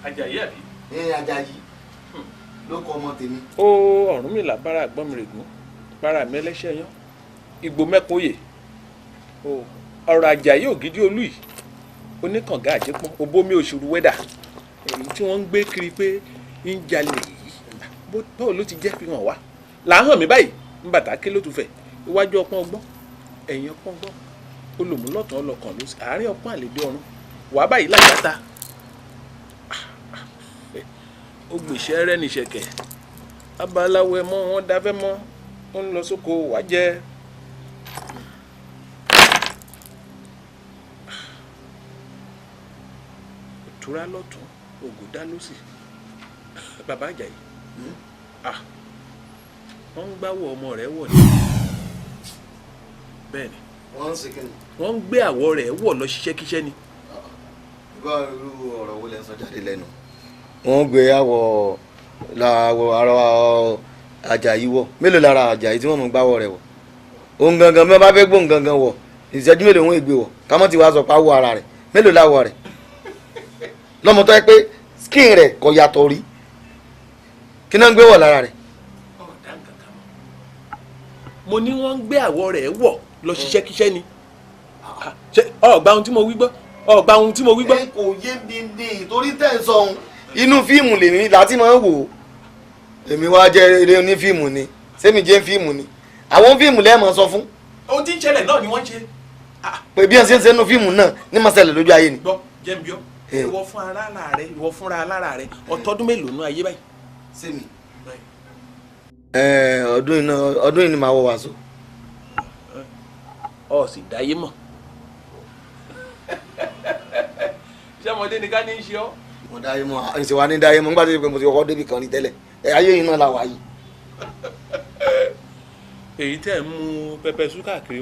Àjàyí àbí. Àjàyí ló kọ ọmọ tèmi. ó Ọ̀rúnmìlà bára gbọ́mìrègún bára mi ẹlẹ́ṣẹ̀ yan igbó mẹ́kúnyè ọ̀rọ̀ Àjàyí ògidì olú yìí oníkànga àjẹpọ́n obomi òṣùrù wẹ́dà èyí tí wọ́n ń gbé kiri pé ń jalè yìí báwo ló ti jẹ́ fi hàn wá làáhàn mi báyìí ń bàtà ké ló tún fẹ̀ iwájú ọpọ́n ọgbọ́n ẹ̀yìn ọpọ́n ọgbọ́n olùmúlọ̀tàn ọlọ́kàn ló sì àárín ọpọ́n àlejò ọ̀run wàá báyìí láyàtà ó gbèsè rẹ níṣẹ̀kẹ̀ babaláwo ẹ mọ wọn dáfẹ́ mọ́ ó ń lọ sóko wàá jẹ. òtúrá lọ́tún ògùdá lósì bàbá Àjàyí wọ́n ń gbáwọ̀ ọmọ rẹ̀ wọ̀ ní bẹ́ẹ̀ ni wọ́n ń gbé àwọ̀ rẹ̀ wọ̀ lọ ṣiṣẹ́kíṣẹ́ ni. gbọ́ irú ọ̀rọ̀ wo lẹ sọ jáde lẹ́nu. wọ́n gbé àwọ̀ ara Àjàyí wọ̀ mélòó lára Àjàyí tí wọ́n mọ̀ gbáwọ̀ rẹ̀ wọ̀ òun gangan bí wọ́n bá fẹ́ gbóhùn gangan wọ̀ ìṣẹ́jú mélòó wọn ègbè wọ̀ kámọ́ ti wá sọ pé àwọ̀ ara rẹ̀ mélòó láwọ̀ rẹ̀ lọ́mọ tó yẹ pé skin rẹ̀ kò yàtọ̀ rí kí náà ń gbé wọ̀ lára rẹ̀. mo ní wọ́n ń gbé àwọ̀ rẹ̀ wọ̀ lọ ṣiṣẹ́ kíṣẹ́ ni ṣe ọ̀gbà ohun tí mo wí gbọ́ ọ̀gbà ohun tí mo wí gbọ́. ẹ kò yé mi ní torí tẹ̀ ń sọ ohun inú fíìmù lèmi láti máa ń wò ó èmi wá jẹ́ eré oní fíìmù ni sẹ́mi jẹ́ fíìmù ni àwọn fíìmù lẹ́ẹ̀mọ̀ sọ fún. ohun tí ń ṣẹlẹ̀ náà ni wọ́n ṣe. pé bí wọ́n ṣe ń ṣe nínú fíìmù náà ní máa ṣẹlẹ̀ lójú ayé ni. gbọ́ jẹ́nbiọ́ ìwọ fún ara rẹ ìwọ fúnra alára rẹ ọtọ́dún mélòó nú ayé báyìí. sẹ́mi ọdún yìí ni màá wọ wàásù. ọ sì dáyé mọ̀ ṣé ọmọdé ni ká ní í ṣe ọ́. mo dáyé mọ̀ ǹsẹ̀ wa ní dáyé mọ̀ nígbà tó yẹ pé mo ti kọ́kọ́ débi kan rí tẹ́lẹ̀ ayé yìí náà la wà yìí. èyí tẹ́ ń mú pẹpẹ sú káàkiri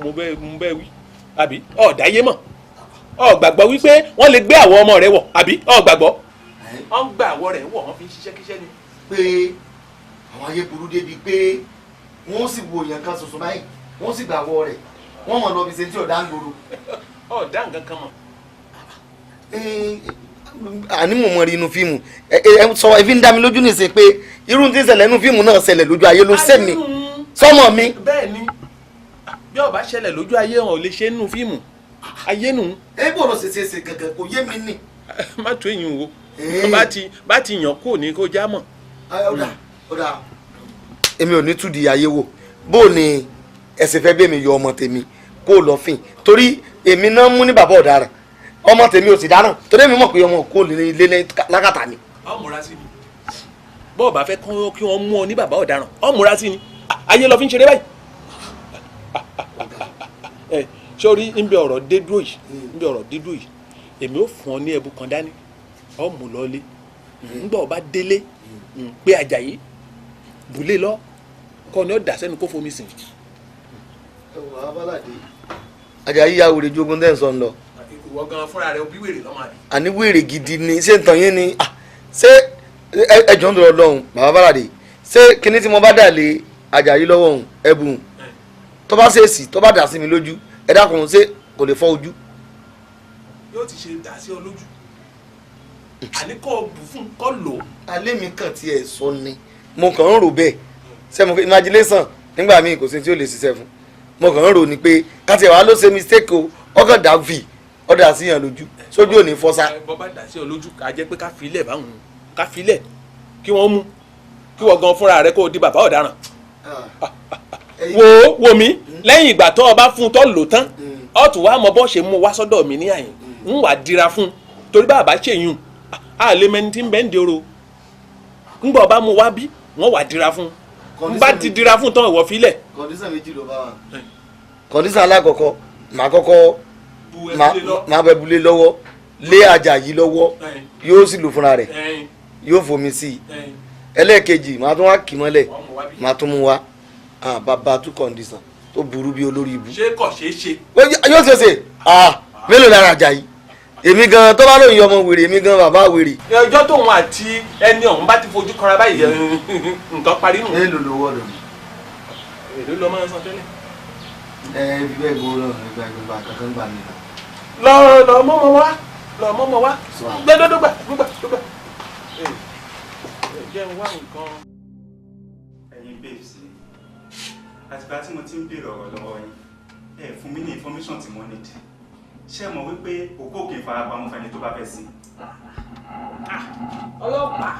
mo bẹ́ẹ̀ wí àbí ọ dáyé mọ̀ ọ gbàgbọ́ wípé wọ́n lè gbé àwọ̀ ọmọ rẹ wọ̀ àbí ọ gbàgbọ́ wọ́n ń gbà àwọ̀ rẹ̀ wọ̀ wọ́n fi ń ṣiṣẹ́ kíṣẹ́ ni. pé àwọn ayé burú débi pé wọ́n sì wo èèyàn kan ṣoṣo báyìí wọ́n sì gbà wọ rẹ̀ wọ́n mọ̀ lọ fi ṣe tí ọ̀dà ń gbòòrò. ọ̀dà nǹkan kan mọ̀. àní mo mọ̀ rí inú fíìmù sọ ẹ fi ń dá mi lójú nìsín pé irú tí ń ṣẹlẹ̀ inú fíìmù náà ṣẹlẹ̀ lójú ayé ló ṣe mí sọmọ mi. bẹ́ẹ̀ ni bí ó bá ṣẹlẹ̀ lójú ayé wọn ò lè ṣe nínú fíìmù ayé nù. ẹ bọ̀ lọ ṣe gẹ́gẹ́ kò yé mi nì. má tó èyí wo bá ti yàn kó ní kó já mọ̀. ọ̀dà èmi ò ní túdi ayé wò bó o ní ẹsẹ̀ fẹ́ bẹ́ẹ̀ mi yọ ọmọ tèmi kó o lọ fìn torí èmi náà mú ní bàbá ọ̀daràn ọmọ tèmi ò sì dáràn torí èmi mọ̀ pé ọmọ kò lè lé lákàtà mi. ọ múra sí ni bọ́ọ̀ bá fẹ́ kí wọ́n mú ọ ní bàbá ọ̀daràn ọ múra sí ni ayé lọ fi ń ṣeré báyìí. sórí ń bẹ ọ̀rọ̀ dé dúró yìí èmi ò fún ọ ní ẹbú kan dání ọ mú lọ lé ńgbà ọba délé pé Àjàyí bùlé lọ kọ́ ni ó dà sẹ́nu kó fomi sìn. Àjàyí ya wèrè jogun tẹ́ ń sọ ń lọ. ìwọ gan fúnra rẹ bí wèrè lọ́mọ àbí. àní wèrè gidi ni ṣé ń tàn yín ni ṣé ẹjọ́ ń dọ̀rọ̀ lọ́hùn bàbá Bàlàdé ṣé kinní tí mo bá dà lé Àjàyí lọ́wọ́ òun ẹ̀bùn tó bá ṣèèsì tó bá dà sí mi lójú ẹ dákun ṣé kò lè fọ́ ojú. yóò ti ṣe dà sí ọ lójú àní kò bù fún kò lò. alẹ́ mi kàn tiẹ̀ sọ ni mo kàn ń rò bẹ́ẹ̀ ṣe mo imagination nígbà míì kò sí tí ó lè ṣiṣẹ́ fún mo kàn ń rò ní pé káti ẹ̀ wá ló ṣe mistake o ọkàn dà v ọ̀dà sí yàn lójú sójú ò ní fọ́sá. bọ́ bá dà sí ọ lójú ká jẹ́ pé ká filẹ̀ báwọn ká filẹ̀ kí wọ́n mú kí wọ́n gan fúnra rẹ kó o di bàbá ọ̀daràn. wo mi lẹ́yìn ìgbà tó o bá fún un tó lò tán ọ tún wá mọ bọ́ ṣe mú wá sọ́dọ̀ mi ní àyìn ń wà dira fún un torí bàbá ṣèyún a lè mẹni tí ń bẹ́ ń de oro ńgbà ọba mú wá bí wọ́n wà dira fún un n bá ti dira fún un tán ìwọ filẹ̀. kọ̀ǹdíṣàn méjì ló bá wà. kọ̀ǹdíṣàn alákọ̀ọ́kọ́ màá kọ́kọ́ máa bẹ bulé lọ́wọ́ lé Àjàyí lọ́wọ́ yóò sì lò fúnra rẹ̀ yóò fomi sí i ẹlẹ́ẹ̀kejì màá tún wá kì mọ́lẹ̀ màá tún mú wá bàbá tún kọ̀ǹdíṣàn tó burú bí olórí ibu. ṣé kò ṣeé ṣe. yóò ṣe ṣe mélòó lára Àjàyí èmi gan tó bá lóyún ọmọ wèrè èmi gan bàbá wèrè. ọjọ́ tóun àti ẹni ọ̀hún bá ti fojú kanra báyìí nǹkan parí nù. èlò ló wọ́ lòun. èlò ló máa ń san tẹ́lẹ̀. ibi bẹ́ẹ̀ gbowó náà nígbà gbogbo àkàkọ́ ń gbà mí. lọ mọ́mọ́ wá gbẹ́dọ́dọ́gbà gbígbà. jẹ́ ń wá nǹkan. ẹ̀yin babes àtìgbà tí mo ti ń béèrè ọ̀rọ̀ lọ́wọ́ yín ẹ fún mi ní information tí mo need ṣé ẹ mọ̀ wípé òkú òkè ìfarapamọ́ fẹ́ni tó bá fẹ́ sí. ọlọ́pàá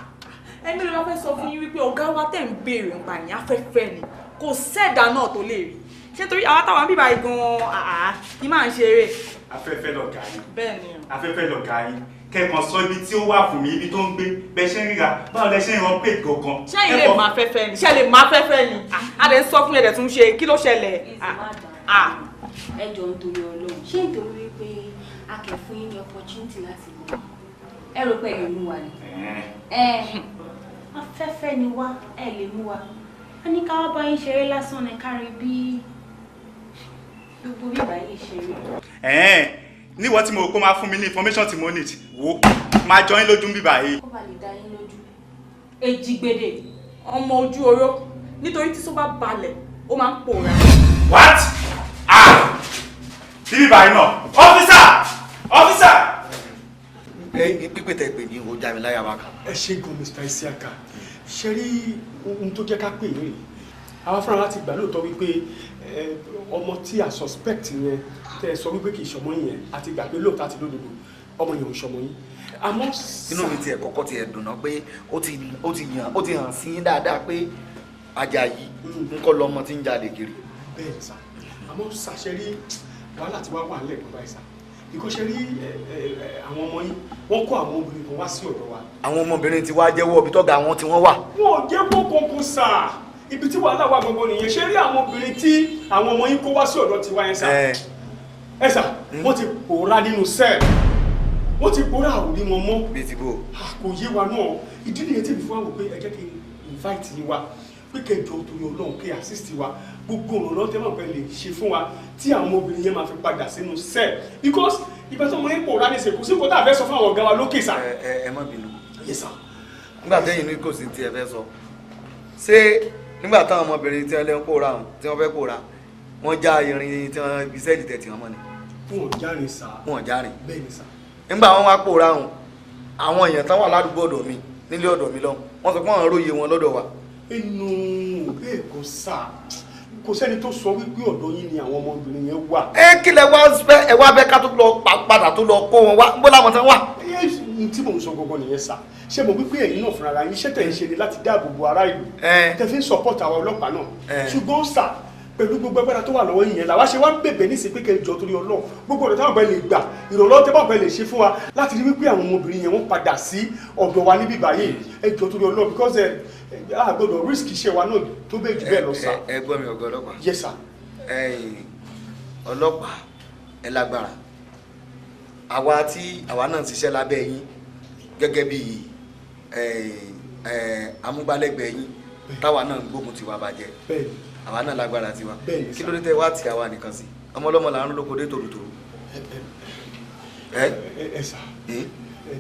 ẹni ló bá fẹ́ sọ fún yín wípé ọ̀gá wa tẹ̀ ń béèrè nípa ní afẹ́fẹ́ ni kò sẹ́ẹ̀dá náà tó lè rí ṣé torí àwọn táwọn bíbá yìí gan-an ní máa ń ṣeré. afẹ́fẹ́ lọ̀gá yín. bẹ́ẹ̀ni. afẹ́fẹ́ lọ̀gá yín kẹ́kàn sọ ibi tí ó wà fún mi ibi tó ń gbé bẹ́ẹ̀ ṣe ń ríra báwo lẹ ṣe ń ran plate gangan. ṣé ilé máa fẹ́fẹ́ ni ṣé lè máa fẹ́fẹ́ ni a lè sọ fún ẹ̀dẹ̀ tún ṣe kí ló ṣẹlẹ̀. ẹ jọ nítorí Ọlọ́run ṣé nítorí wípé a kẹ fún yín ní opportunity láti mọ ẹ rò pé ẹ lè mú wa ni afẹ́fẹ́ ni wá ẹ lè mú wa a ní ká wá bá yín ṣeré lásán ni kárí bí gbogbo bíbá yìí ṣeré. níwọ̀n tí mo rò pé máa fún mi ní information tí mo need wo máa jọ yín lójú bíbá yìí. ó bá lè dá yín lójú. Èjìgbèdè ọmọ ojú oró nítorí tí tó bá balẹ̀ ó máa ń pòórá. what? bíbá yìí náà ọ́físà. pípẹ́ tẹ pè ní o já mi láyà wá kan. ẹ ṣe gan Mr. Isiaka ṣe rí ohun tó jẹ́ ká pè yín rèé àwọn fúnra láti gbà lóòótọ́ wípé ọmọ tí a suspect yẹn tẹ́ ẹ sọ wípé kì í ṣọmọ yẹn àti gbà pé lóòótọ́ àti lódodo ọmọ yẹn ò ṣọmọ yín àmọ́ inú mi tiẹ̀ kọ́kọ́ tiẹ̀ dùn náà pé ó ti hàn sí yín dáadáa pé Àjàyí ń kọ́ lọ́mọ tí ń jalè kiri. bẹ́ẹ̀ sà àmọ́ ṣàṣẹrí wàhálà tí wàá wà nílẹ̀ kan báyìí sà ìkọ́ṣẹ́ rí àwọn ọmọ yín wọ́n kó àwọn obìnrin kan wá sí ọ̀dọ̀ wa. àwọn ọmọbìnrin ti wá jẹ́wọ́ ibi tọ́gà àwọn tí wọ́n wà. wọn ò jẹ́wọ́ kankan sà ibi tí wàhálà wà gbogbo nìyẹn ṣé rí àwọn obìnrin tí àwọn ọmọ yín kó wá sí ọ̀dọ̀ tiwa yẹn sà ẹ sà wọ́n ti pòórá nínú sẹ́ẹ̀ wọ́n ti pòórá àwòrí wọn mọ́. bí ti bò. kò yé wa náà ìdí nìyẹn tí mi fún wa wò pé ẹ jẹ́ kí n invite yín wa pé kẹjọ torí Ọlọ́run kí assist wa gbogbo ọ̀rọ̀ tẹ́ mọ̀ pé lè ṣe fún wa tí àwọn obìnrin yẹn máa fi padà sínú sẹ́ẹ̀ because ìgbà tó mọ ipò rà ní ìsìnkú sí kò tá a fẹ́ sọ fún àwọn ọ̀gá wa lókè sà. ẹ má bínú. yes sir. nígbà tẹ́yìn ní kò sí ti ẹ fẹ́ sọ ṣé nígbà táwọn ọmọbìnrin tí wọ́n lé ń pòórá wọn tí wọ́n fẹ́ pòórá wọ́n já irin tí wọ́n ibi sẹ́ẹ̀lì tẹ̀ tí wọ́n mọ́ ni. wọn ò járin sà. wọn ò járin. bẹ́ẹ̀ ni sà. nígbà wọn wá pòórá wọn àwọn èèyàn táwọn aládùúgbò ọ̀dọ̀ mi nílé ọ̀dọ̀ mi lọ́hùn wọ́n sọ pé wọ́n róye wọn lọ́dọ̀ wa. inú bẹ́ẹ̀ kò sà kò sẹ́ni tó sọ wípé ọ̀dọ̀ yín ni àwọn ọmọbìnrin yẹn wà. kí lẹ wá bẹ ká tó lọ padà tó lọ kó wọn wá ń bọ́ láwọn tán wà. tí mò ń sọ gbogbo nìyẹn sà ṣé mo wípé ẹ̀yin náà fúnra yín iṣẹ́ tẹ̀ ń ṣe ni láti dáàbò bo ará ìlú tẹ̀ fi ń support àwọn ọlọ́pàá náà ṣùgbọ́n sà pẹ̀lú gbogbo agbára tó wà lọ́wọ́ yìí yẹn làwa ṣe wá ń bèbè nísìnyí pé kẹjọ torí Ọlọ́run gbogbo ọ̀dọ̀ táwọn ọ̀bẹ lè gbà ìrànlọ́wọ́ tẹ́ bá ọ̀bẹ lè ṣe fún wa láti rí wípé àwọn ọmọbìnrin yẹn wọ́n padà sí ọ̀dọ̀ wa níbí báyìí ẹjọ torí Ọlọ́run because a gbọ́dọ̀ risk iṣẹ́ wa náà tó bẹ́ẹ̀ jù bẹ́ẹ̀ lọ sà. ẹ gbọ́ mi ọ̀gá ọlọ́pàá. yes sir. ọlọ́pàá ẹ lágbára àwa náà ṣiṣẹ́ lábẹ́ yín gẹ́gẹ́ bí amúgbálẹ́gbẹ̀ẹ́ yín táwa náà gbógun tiwa bàjẹ́ àwa náà lágbára tiwa kí ló dé tẹ wá tí àwa nìkan sí ọmọlọ́mọ là ń lóko dé tòrótòró. ẹ sà ẹ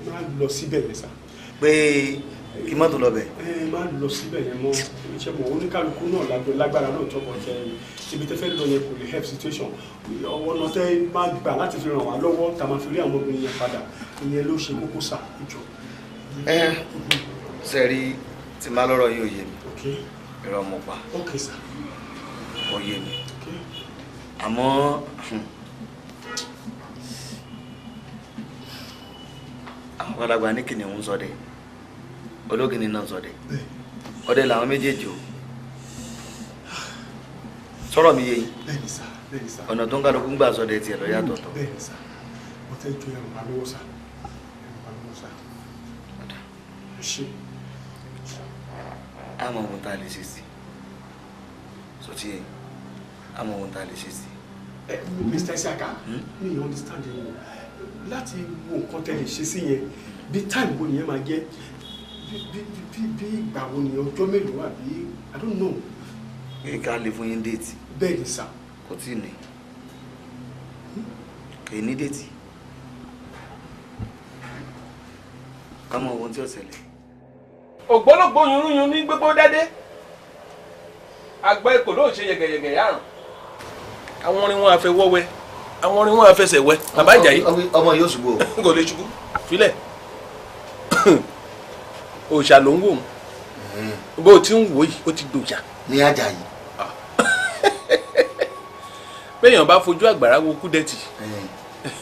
máa lọ síbẹ̀ yẹn sà. pé kí má tó lọ bẹ̀. ẹ máa lọ síbẹ̀ yẹn mọ́ iṣẹ́ mọ̀ oníkálukú náà lágbára náà tọ́pọ̀ tẹ ibi tẹ́ fẹ́ lọ yẹn kò lè help situation ọwọ́ náà tẹ́ máa gbà láti fi ràn wá lọ́wọ́ tá a máa fi rí àwọn obìnrin yẹn padà ìyẹn ló ṣe kókó sà ìjọ. sẹ́rí tí má lọ́rọ̀ yín ò yé mi irọ́ mo pa ó yé mi àmọ́ àwọn alàgbà ní kìnìún ṣọdẹ ológìní náà ṣọdẹ ọdẹ làwọn méjèèjì o sọ̀rọ̀ mi yé yín ọ̀nà tó ń kálukú ń gbà ṣọdẹ tiẹ̀ lọ yàtọ̀ tọ̀. àmọ́ ohun tá a lè ṣe sí sọtí ẹ àmọ́ ohun tá a lè ṣe sí. Mr. Isaka mi ò understand yẹn láti wo nǹkan tẹ́ lè ṣe sí yẹn bí time wo nìyẹn máa jẹ́ bí ìgbà wo nìyẹn ọjọ́ mélòó àbí I don't know. ká lè fún yín déètì. bẹ́ẹ̀ ni sà. kò tí ì ní kò ní déètì ká mọ ohun tí ó ṣẹlẹ̀. ògbólógbò yunrúyun ní gbogbo dádé àgbẹ̀ èkó ló ń ṣe yẹ̀gẹ̀yẹ̀gẹ̀ yárùn àwọn orin wọn àfẹ wọ́wẹ́ àwọn orin wọn àfẹsẹ̀ wẹ́ bàbá Àjàyí ọmọ yóò ṣubú o kò lè ṣubú filẹ̀ òòṣà ló ń wò ó bó o ti ń wò yìí ó ti dòjà. ní Àjàyí. béèyàn bá fojú àgbàrá wo kúdẹ́tì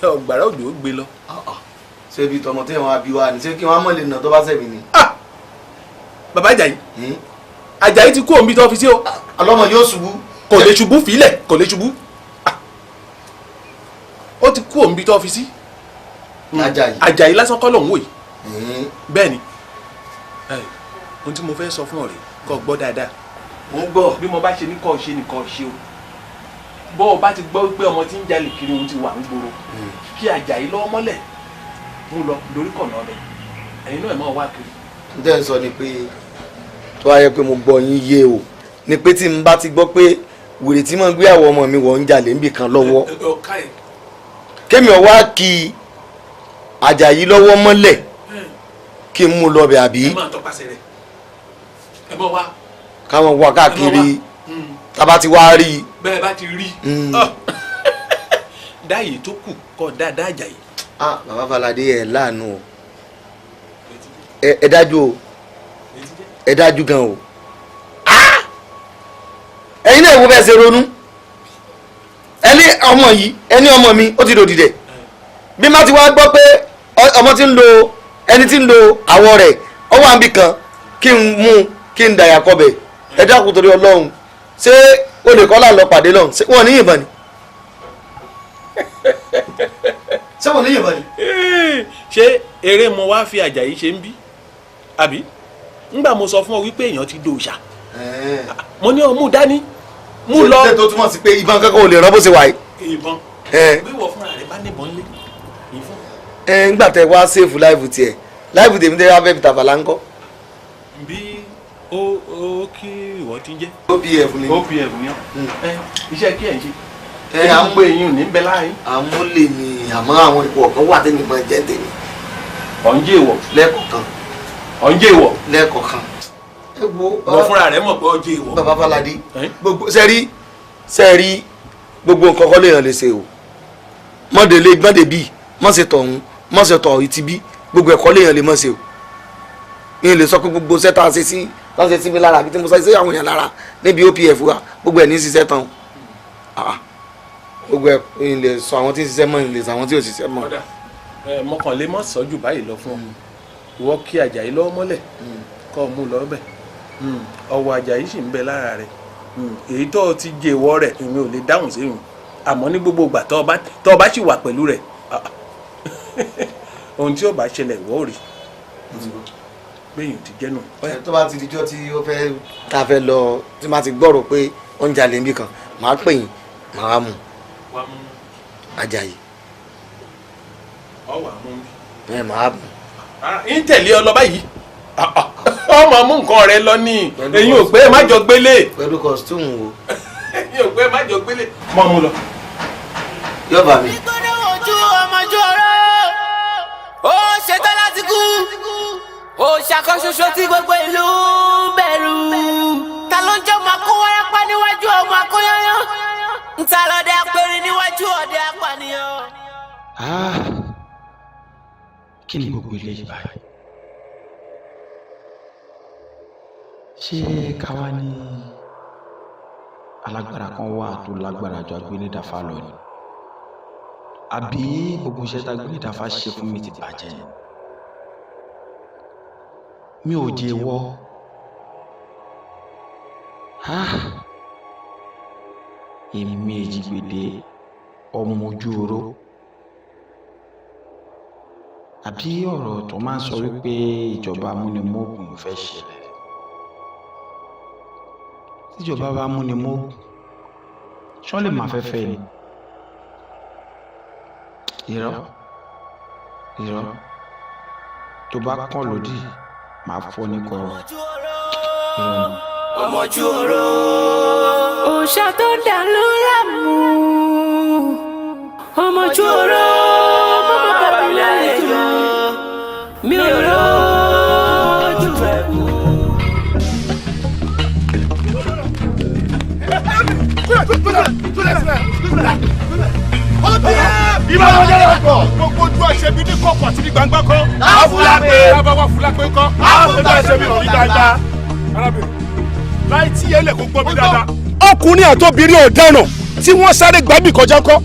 ọ̀gbàrá òjò ó gbé lọ. ṣé ibi tọmọ tí wọn bí wa ni ṣé kí wọn mọ lè nà tó bá ṣẹ̀bi ni. bàbá Àjàyí Àjàyí ti kú òǹbí tó fi sí o. ọlọ́mọ yóò ṣubú. kò lè ṣubú filẹ̀ kò lè ṣubú ó ti kú òǹbí tó fi sí. Àjàyí lásán kọ́ lòun wò yìí bẹ́ẹ̀ ni ohun tí mo fẹ́ sọ fún ọ rẹ̀ kó gbọ́ dáadáa. mo ń gbọ́. bí mo bá ṣe ní kó ṣe nìkan ṣe o bọ́ ọ bá ti gbọ́ pé ọmọ tí ń jalè kiri ohun ti wà ń gbòòrò kí Àjàyí lọ́wọ́ mọ́lẹ̀ mú lọ lórí kọ̀nà rẹ̀ ẹ̀yin náà ẹ̀ mọ́ wá kiri. n tẹ́ ń sọ ni pé tó wáyé pé mo gbọ́ yín yé o ni pé tí n bá ti gbọ́ pé wèrè tí mo gbé àwọn ọmọ mi wọ̀ ń jalè níbì kan lọ́wọ́ kémi ọ̀ wá kí Àjàyí lọ́wọ́ mọ́lẹ̀ kí n mú lọ bẹ̀ àbí. ẹ máa tọpasẹ̀ rẹ̀ ẹ bọ́ wá. káwọn wá káàkiri tábà ti wá rí i. bẹ́ẹ̀ bá ti rí i dáyé tó kù kọ́ dáadáa Àjàyí. bàbá Falade ẹ̀ láàánú o ẹ dájú o ẹ dájú gan o ẹ̀yin náà wo bẹ́ẹ̀ ṣe ronú ẹni ọmọ yìí ẹni ọmọ mi ó ti dòdì dẹ̀ bí má ti wá gbọ́ pé ọmọ tí ń lo ẹni tí ń lo àwọ̀ rẹ̀ ó wà níbì kan kí n mú kí n dàyà kọbẹ̀ ẹ dákun torí Ọlọ́run ṣé olè kọ́ là ń lọ pàdé lọ́hùn ṣé wọ́n ní yìnbọn ni ṣé wọ́n ní yìnbọn ni. ṣé eré mo wá fi Àjàyí ṣe ń bí àbí ńgbà mo sọ fún ọ wípé èèyàn ti dòòṣà mo ní ọmú dání mú lọ. ṣé tó túmọ̀ sí pé ìbọn kankan ò lè rán bó ṣe wà yìí. ìbọn bí wọ́n fúnra rẹ̀ bá níbọn lé ìfún. ńgbà tẹ wá sèfù láìfù tiẹ̀ láìfù tèmi tẹ wá fẹ́ bìtà fàlà ńkọ́. bí ó kí ìwọ ti ń jẹ́. OPF ni. OPF ni iṣẹ́ kí ẹ̀ ń ṣe. à ń gbé eyín ní bẹ́ẹ̀ láàyè. àmúlè ni àmọ́ àwọn ipò ọ̀kan wà tẹ́mi máa jẹ́ tèmi. ọ̀njẹ́ ìwọ̀. lẹ́ẹ̀kọ̀kan. ọ̀njẹ́ ìwọ̀. lẹ́ẹ̀kọ̀kan. mo fúnra rẹ̀ mọ̀ pé ọ̀njẹ́ ìwọ̀. bàbá Fáládé gbogbo sẹ́ẹ̀rí gbogbo nǹkan kọ́ léèyàn lè ṣe o mọ́délé gbọ́dé bíi mọ́sẹ̀ tọ̀hún mọ́sẹ̀ tọ̀ ìtì bí gbogbo ẹ̀kọ́ léèyàn lè mọ́ ṣe o mi lè sọ pé gbogbo sẹ́tà ṣe sí láti ṣe sí mi lára àbí tí mo sọ sí àwọn èèyàn lára níbi OPF wa gbogbo ẹ̀ ní ṣiṣẹ́ tán gbogbo ẹ̀ ń lè sọ àwọn tí ń ṣiṣẹ́ mọ́ ń lè sọ àwọn tí ò ṣiṣẹ́ mọ́. mọ̀kànlé mọ́ sọ́jú báyìí lọ fún ọ ìwọ kí Àjàyí lọ́wọ́ mọ́lẹ̀ kọ́ ọ mú lọ bẹ̀ ọwọ́ Àjàyí sì ń bẹ lára rẹ̀ èyí tó ti jẹ ìwọ rẹ̀ èmi ò lè dáhùn sí ìrùn àmọ́ ní gbogbo ìgbà tó o bá sì wà pẹ̀lú rẹ̀ ohun tí ó bá ṣẹlẹ̀ ìwọ ò rí gbẹ̀yìn ti jẹ́ nù. tó bá ti dijọ́ tí ó fẹ́ tá a fẹ́ lọ tí má ti gbọ́rọ̀ pé ó ń jalè níbì kan màá pè yín màá mú Àjàyí. ọ wà mú mi. màá mú. ń tẹ̀lé ọ lọ báyìí ọmọ mú nǹkan rẹ lọ ní èyí ò pé má jọ gbélé. pẹ̀lú kọ́sítúmù wo. èyí ò pé má jọ gbélé. mọ́ mú lọ. yóò bá mi. ojú ọmọjú ọ̀rọ̀ ó ṣetán láti kú ó ṣàkóso ṣoṣo tí gbogbo ìlú bẹ̀rù ta ló ń jẹ́ ọmọ akówárápá níwájú ọmọ akóyányán ń ta lọ́dẹ apẹ̀rẹ̀ níwájú ọdẹ apànìyàn. kí ni gbogbo ilé yìí báyìí ṣé káwa ní alágbára kan wà tó lágbára jù Agbénidáfá lọ ni àbí gbogbo iṣẹ́ tá Agbénidáfá ṣe fún mi ti bàjẹ́ ni mi ò jẹ́ wọ́ èmi Èjìgbèdé ọmọ ojú oró àbí ọ̀rọ̀ tó máa ń sọ wípé ìjọba amúnimóògùn ló fẹ́ ṣẹlẹ̀ tíjọba bá amúnimóògùn ṣọ́ lè máa fẹ́fẹ́ ni irọ́ tó bá kàn lòdì máa fọ́ ní kọ̀rọ̀ ọmọjú oró òòṣà tó dà ló rà mú ọmọjú oró mọ́mọ́ bàbí lálejò mi ò lójú rẹ̀ mú. ìbá wọn jẹ́ lọ́kọ̀ gbogbo ojú ọ̀sẹ̀ bí ní kọ̀kọ̀ àti ní gbangba kọ́. àfúlápé bàbá wa fúlápé kọ́. àfúlápé ọ̀sẹ̀ bí ní gbangba. arábìnrin láì tí yẹn lè kó gbọ́ mi dáadáa. ọkùnrin àtobìnrin ọ̀daràn tí wọ́n sáré gbàgbé kọjá kọ́.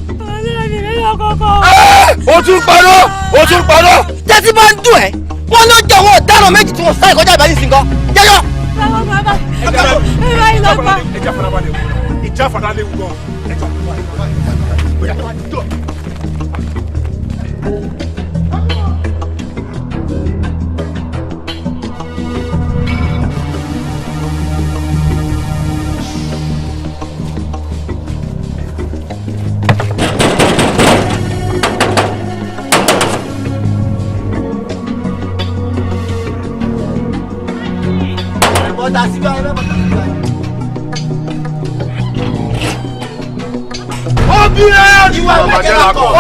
o tún parọ́ o tún parọ́. tẹ́tí bá ń dùn ẹ́ wọ́n ló jẹ́ àwọn ọ̀daràn méjì tí wọ́n sáré kọjá ìbáyìí sí nǹkan jẹ́yọ́. ẹja farabalẹ̀ ìjà farabalẹ̀ wù gan. ẹja farabalẹ̀.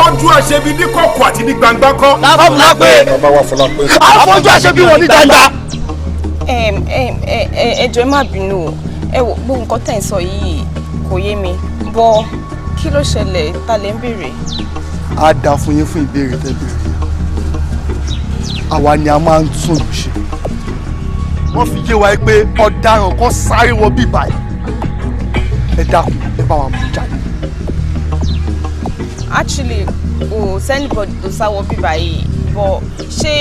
ọjọ́ àṣebi ní kọ̀kọ̀ àti ní gbangba kọ́. láfọlápé àfọjú àṣebi wọn ní gbangba. ẹ jọ̀ọ́ ẹ má bínú o ẹ wo gbogbo nǹkan tẹ̀ ń sọ yìí kò yé mi bọ́ kí ló ṣẹlẹ̀ ta lè ń béèrè. a dá fún yín fún ìbéèrè tẹ́ béèrè àwa ni a máa ń tún lù ṣe wọ́n fi yé wa pé ọ̀daràn kan sáré wọ bíbá ẹ̀ ẹ dákun ẹ bá wa mú jáde. Actually kò sẹ́nìbọ̀dì tó sáwọ́ bíbá yìí bọ̀ ṣé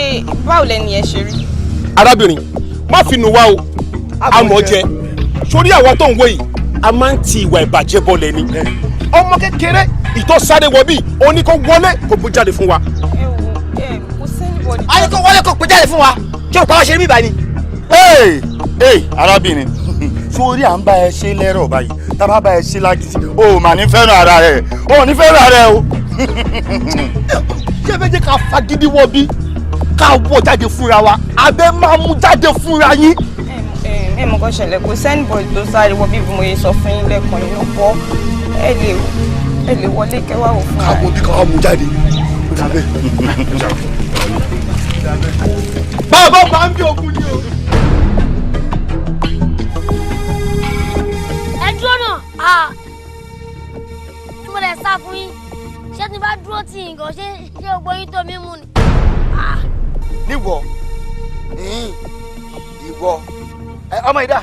báwo lẹ́ni ẹ ṣe rí. arábìnrin má fi nù wá o àmọ́ jẹ sórí àwọn tó ń wé yìí a máa ń ti ìwà ìbàjẹ́ bọ́lẹ̀ ni ọmọ kékeré ìtọ́ sáré wọ bí oní kó wọlé kó gbé jáde fún wa. kò sẹ́nìbọ̀dì. ayé kó wọlé kó gbé jáde fún wa kí o pa wá ṣe rí bíbá ni. arábìnrin sórí à ń bá ẹ ṣe lẹ́rọ̀ báyìí tá a bá bá ẹ ṣe lágídí o mà ní fẹ́ràn ara rẹ̀ o ní fẹ́ràn ara rẹ̀ o. ṣé fẹ́ jẹ́ ká fagídí wọ bí ká wọ jáde fúnra wa abẹ́ máa mú jáde fúnra yín. ẹ mọ̀ kọ́ ṣẹlẹ̀ kò sẹ́nìbọ̀dì tó sáré wọ bí mo yẹ sọ fún yín lẹ́ẹ̀kan nínú pọ́ ẹ lè wọlé kẹwàá wò fún wa. káwọn bí káwọn mú jáde. bàbá bá ń bí ogun ni o. ẹ dúró náà tí mo lè sá fún yín ṣé tí bá dúró tì yín gan ṣé gbogbo yín tó mímú ni. níwọ ìwọ ọmọ ìdá.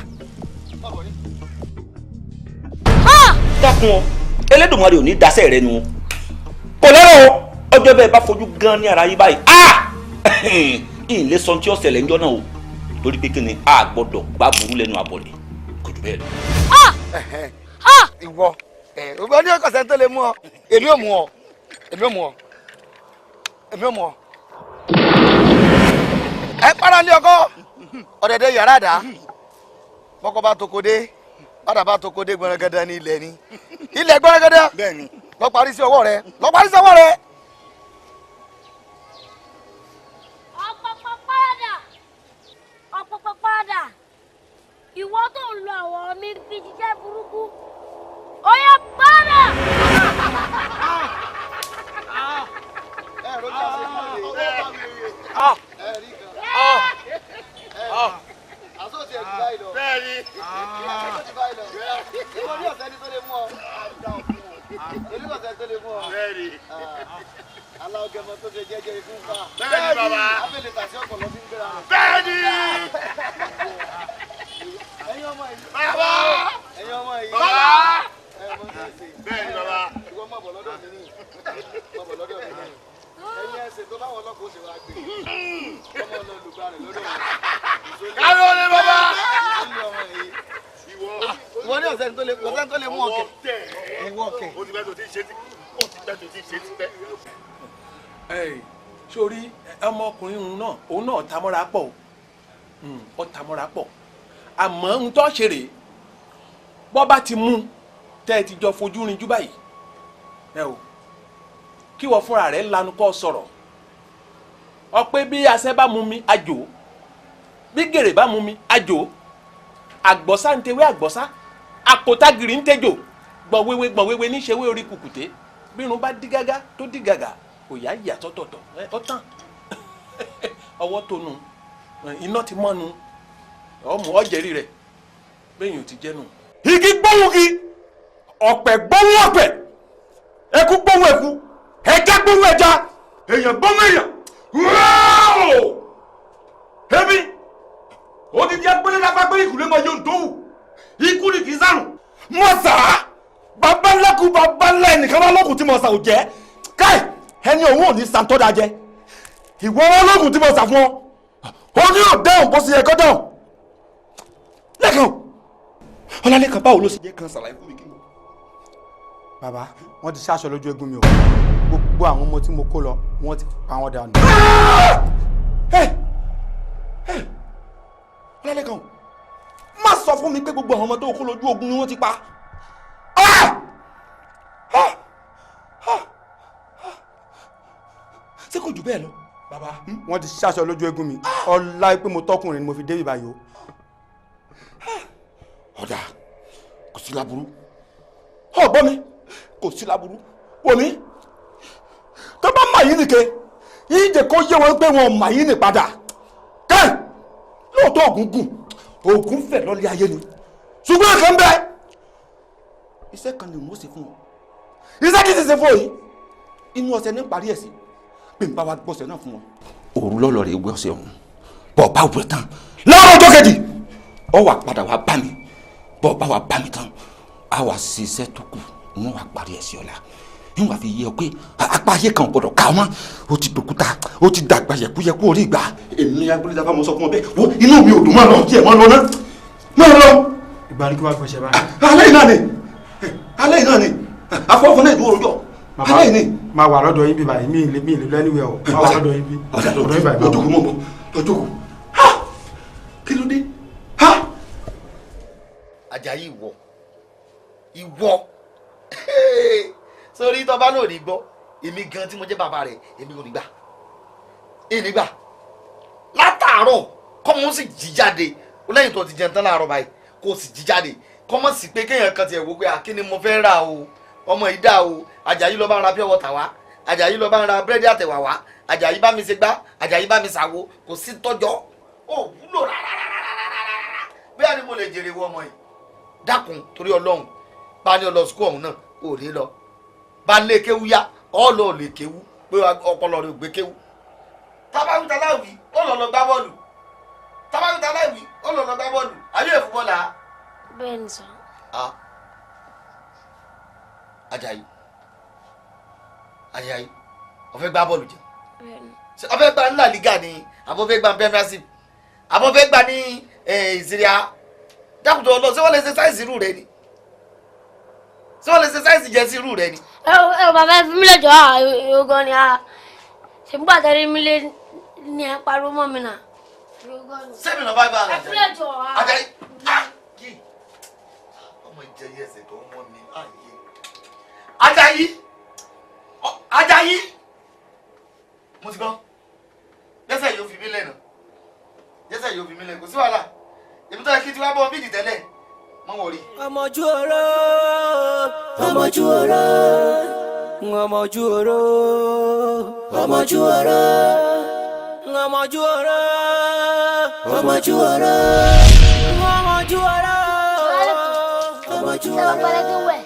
dákun ọ Elédùmarè ò ní dasẹ́ rẹ nu kò lọ́rọ̀ ọjọ́ bẹ́ẹ̀ bá fojú gan ní ara yín báyìí ìyìn lè sọ tí ó ṣẹlẹ̀ ńjọ́ náà o torí pé kí ni a gbọ́dọ̀ gbá burú lẹ́nu àbọ̀lẹ̀ kò jù bẹ́ẹ̀ lọ. ìwọ ìwọ ní ọkọ̀ sẹ́ńtẹ́ lè mú ọ èmi ò mú ọ èmi ò mú ọ èmi ò mú ọ. ẹ para ní ọkọ ọ̀dẹ̀dẹ̀ yàrá àdá bọ́kọ bá tokodé bàdà bá tokodé gbọ̀nrẹ́gẹ́dẹ́ ní ilẹ̀ ni ilẹ̀ gbọ̀nrẹ́gẹ́dẹ́ lọ parí sí ọwọ́ rẹ lọ parí sí ọwọ́ rẹ. ọ̀pọ̀pọ̀ padà ìwọ tó ń lo àwọn mi fi jíjẹ́ burúkú ó yẹ padà. aláwọ̀gẹ̀mọ tó ṣe jẹ́jẹ́ ikú fa. bẹ́ẹ̀ni bàbá. abẹ́lẹ̀ tàṣí ọkọ̀ lọ sí ń gbéra. bẹ́ẹ̀ni. ẹ̀yin ọmọ yìí. bàbá. ẹ̀yin ọmọ yìí. bàbá. bẹ́ẹ̀ni bàbá. ìwọ mọ̀ bọ̀ lọ́dọ̀ mi ní. mọ̀ bọ̀ lọ́dọ̀ mi ní. ẹ̀yin ẹsẹ̀ tó báwọn ọlọ́kọ̀ ó ṣe wá gbé. ọmọ ọ̀nà olùgbà rẹ̀ lọ́dọ̀ mi. káyọ̀ ni bàbá. ìwọ ní ọ̀sẹ̀ tó lè mú ọ̀kẹ́. ìwọ ọ̀kẹ́. ó ti bẹ́ẹ̀ tó ti ṣe ti pẹ́. sórí ọmọkùnrin òun náà tamọ́ra pọ̀ ó tamọ́ra pọ̀ àmọ́ ń tọ́ ṣe rèé bọ́ bá ti mú tẹ́ ẹ ti jọ fojú rinjú báyìí kí wọ́n fúnra rẹ̀ lanu kọ́ sọ̀rọ̀ ọpẹ́ bí asẹ́ bá mú mi àjò bí gèrè bá mú mi àjò àgbọ̀sá ń tewé àgbọ̀sá àpótágìrì ń tejò gbọ̀wéwé níṣẹ́wé orí kùkùté bírun bá dí gágá tó dí gàgà òyà yàtọ̀ tọ̀tọ̀ ọ tán ọwọ́ tó nu iná ti mọ́ nu ọmọ ọ̀jẹ̀rì rẹ̀ bẹ́yìn ò ti jẹ́ nu. igi gbóhùn igi ọ̀pẹ gbóhùn ọ̀pẹ eku gbóhùn eku ẹja gbóhùn ẹja èèyàn gbóhùn èèyàn èmi odidi agbélé lápá pé ìkùlé máa yóò tó wù ikú ni kì í sàrùn mọ̀sá bàbá ńláku bàbá ńlá ẹnìkan bá lọ́kùn tí mọ̀sá ò jẹ́ káì ẹni òun ò ní santọ́dà jẹ ìwọ ọlọ́gùn tí mọ̀sá fún ọ ní ọ̀dẹ́hùn bó ṣe yẹ kọ́ dẹ́hùn lẹ́kàn ọlálẹ́kàn báwo ló ṣe jẹ́ kan ṣàlàyé fún mi kí n. bàbá wọn ti ṣaṣọ lójú eégún mi o gbogbo àwọn ọmọ tí mo kó lọ wọn ti pa wọn dànù. ọlálẹ́kàn má sọ fún mi pé gbogbo àwọn ọmọ tó kó lójú ogun ni wọ́n ti pa. ṣé kò jù bẹ́ẹ̀ lọ. bàbá wọn ti ṣaṣọ lójú eégún mi ọlá pé mo tọkùnrin ni mo fi débi báyìí o. ọ̀dà kò sí láburú ọ̀gbọ́n mi kò sí láburú wò mí tó bá mà yín nìke yín jẹ́ kó yé wọn pé wọn mà yín nì padà kẹ́ lóòótọ́ ògùn gùn ògùn fẹ̀ lọ́lé ayé ni ṣùgbọ́n ẹ̀kan bẹ́ẹ̀ iṣẹ́ kan ni mo ṣe fún ọ iṣẹ́ kì í ṣe fún òyìn inú ọ̀sẹ̀ ní parí ẹ̀ sí pé n bá wa gbọ́sẹ̀ náà fún wọn. òru lọ́lọ́ rẹ̀ gbọ́sẹ̀ ọ̀hún bọ̀ bá wúlò tán láàárọ̀ ọjọ́ kejì ọ wà padà wá bá mi bọ́ bá wa bá mi tán a wà ṣiṣẹ́ tó kù wọn wà parí ẹ̀ sí ọ̀la n wà fi yé ọ pé apá ayé kan gbọdọ̀ ká ọmọ ó ti dòkúta ó ti dàgbà yẹkúyẹkú orí ìgbà èmi agbóríta bá mo sọ fún ọ bẹ́ẹ̀ wo inú mi ò dùn mọ́ lọ díẹ̀ mọ́ lọ náà mọ́ lọ. ìgbà ní kí wàá gbọ́sẹ̀ báyìí. alẹ́ yìí náà ni alẹ́ yìí náà ni afọ́fọ́ náà ìdúró rojọ́ alẹ́ yìí ni. máa wà lọ́dọ̀ yín bí báyìí mi ì lè lẹ́niwẹ̀ o máa wà lọ́dọ̀ yín bí. ọ̀dọ̀ yín báyìí lọ́jọ́ kò mọ̀ bọ̀ lọ́jọ́ kò kí ló dé. Àjàyí ìwọ sórí tọ́ba náà ò ní gbọ́ èmi gan tí mo jẹ́ bàbá rẹ̀ èmi ò ní gbà látàárọ̀ kọ́mọ sì jí jáde lẹ́yìn tó ti jẹun tán láàárọ̀ báyìí kó sì jí jáde kọ́mọ sì pé kéèyàn kan tiẹ̀ wò pé kí ni mo fẹ́ rà o ọmọ yìí dà o Àjàyí lọ bá ń ra pure water wá Àjàyí lọ bá ń ra búrẹ́dì àtẹ̀wà wá Àjàyí bá mi ṣe gbá Àjàyí bá mi ṣàwo kò sí tọ́jọ́ ó wúlò rárá bóyá ni mo lè jèrè wọ ọmọ yìí dákun torí Ọlọ́run bá ní ọlọ sukú ọ̀hún náà ò ní lọ bá lé kéwú yá ọlọ lè kéwú pé ọpọlọ rẹ ò gbé kéwú tábàwí taláwí ó lọ gbá bọ́ọ̀lù tábàwí taláwí ó lọ gbá bọ́ọ̀lù ayé ìfúnbọ́ọ̀lù à. bẹ́ẹ̀ ni sọ. Àjàyí ó fẹ́ gbá bọ́ọ̀lù jẹ ó fẹ́ gbá ńlá liga ni àbọ̀ fẹ́ gbá premiership àbọ̀ fẹ́ gbá ní ìsìríà dákùtò ọlọ ṣé wọ́n lè ṣe sáìsì irú rẹ ni ṣé wọ́n lè ṣe sáìsì jẹ sí irú rẹ ni. ẹ bàbá ẹ fi mí lè jọ ogan ni ṣe gbà tẹ́lẹ̀ mi lé ní ẹ pariwo mọ́ mi náà. sẹ́mi náà bá gbà ẹ fi lè jọ Àjàyí kí ọmọ ìjẹyẹ ẹsẹ̀ tó ń mọ́ mi Àjàyí mo ti gbọ́ jẹ́sẹ̀ yóò fi mí lẹ́nu jẹ́sẹ̀ yóò fi mí lẹ́nu kò sí wàhálà èmi tó yẹ kí tí wàá bọ́ bíìdì tẹ́lẹ̀ mọ́ wọ̀ rí. ọmọjú oró ọmọjú oró ọmọjú oró ọmọjú oró ọmọjú oró ọmọjú oró ọmọjú oró ọmọjú oró. abẹ́ tí ń wẹ̀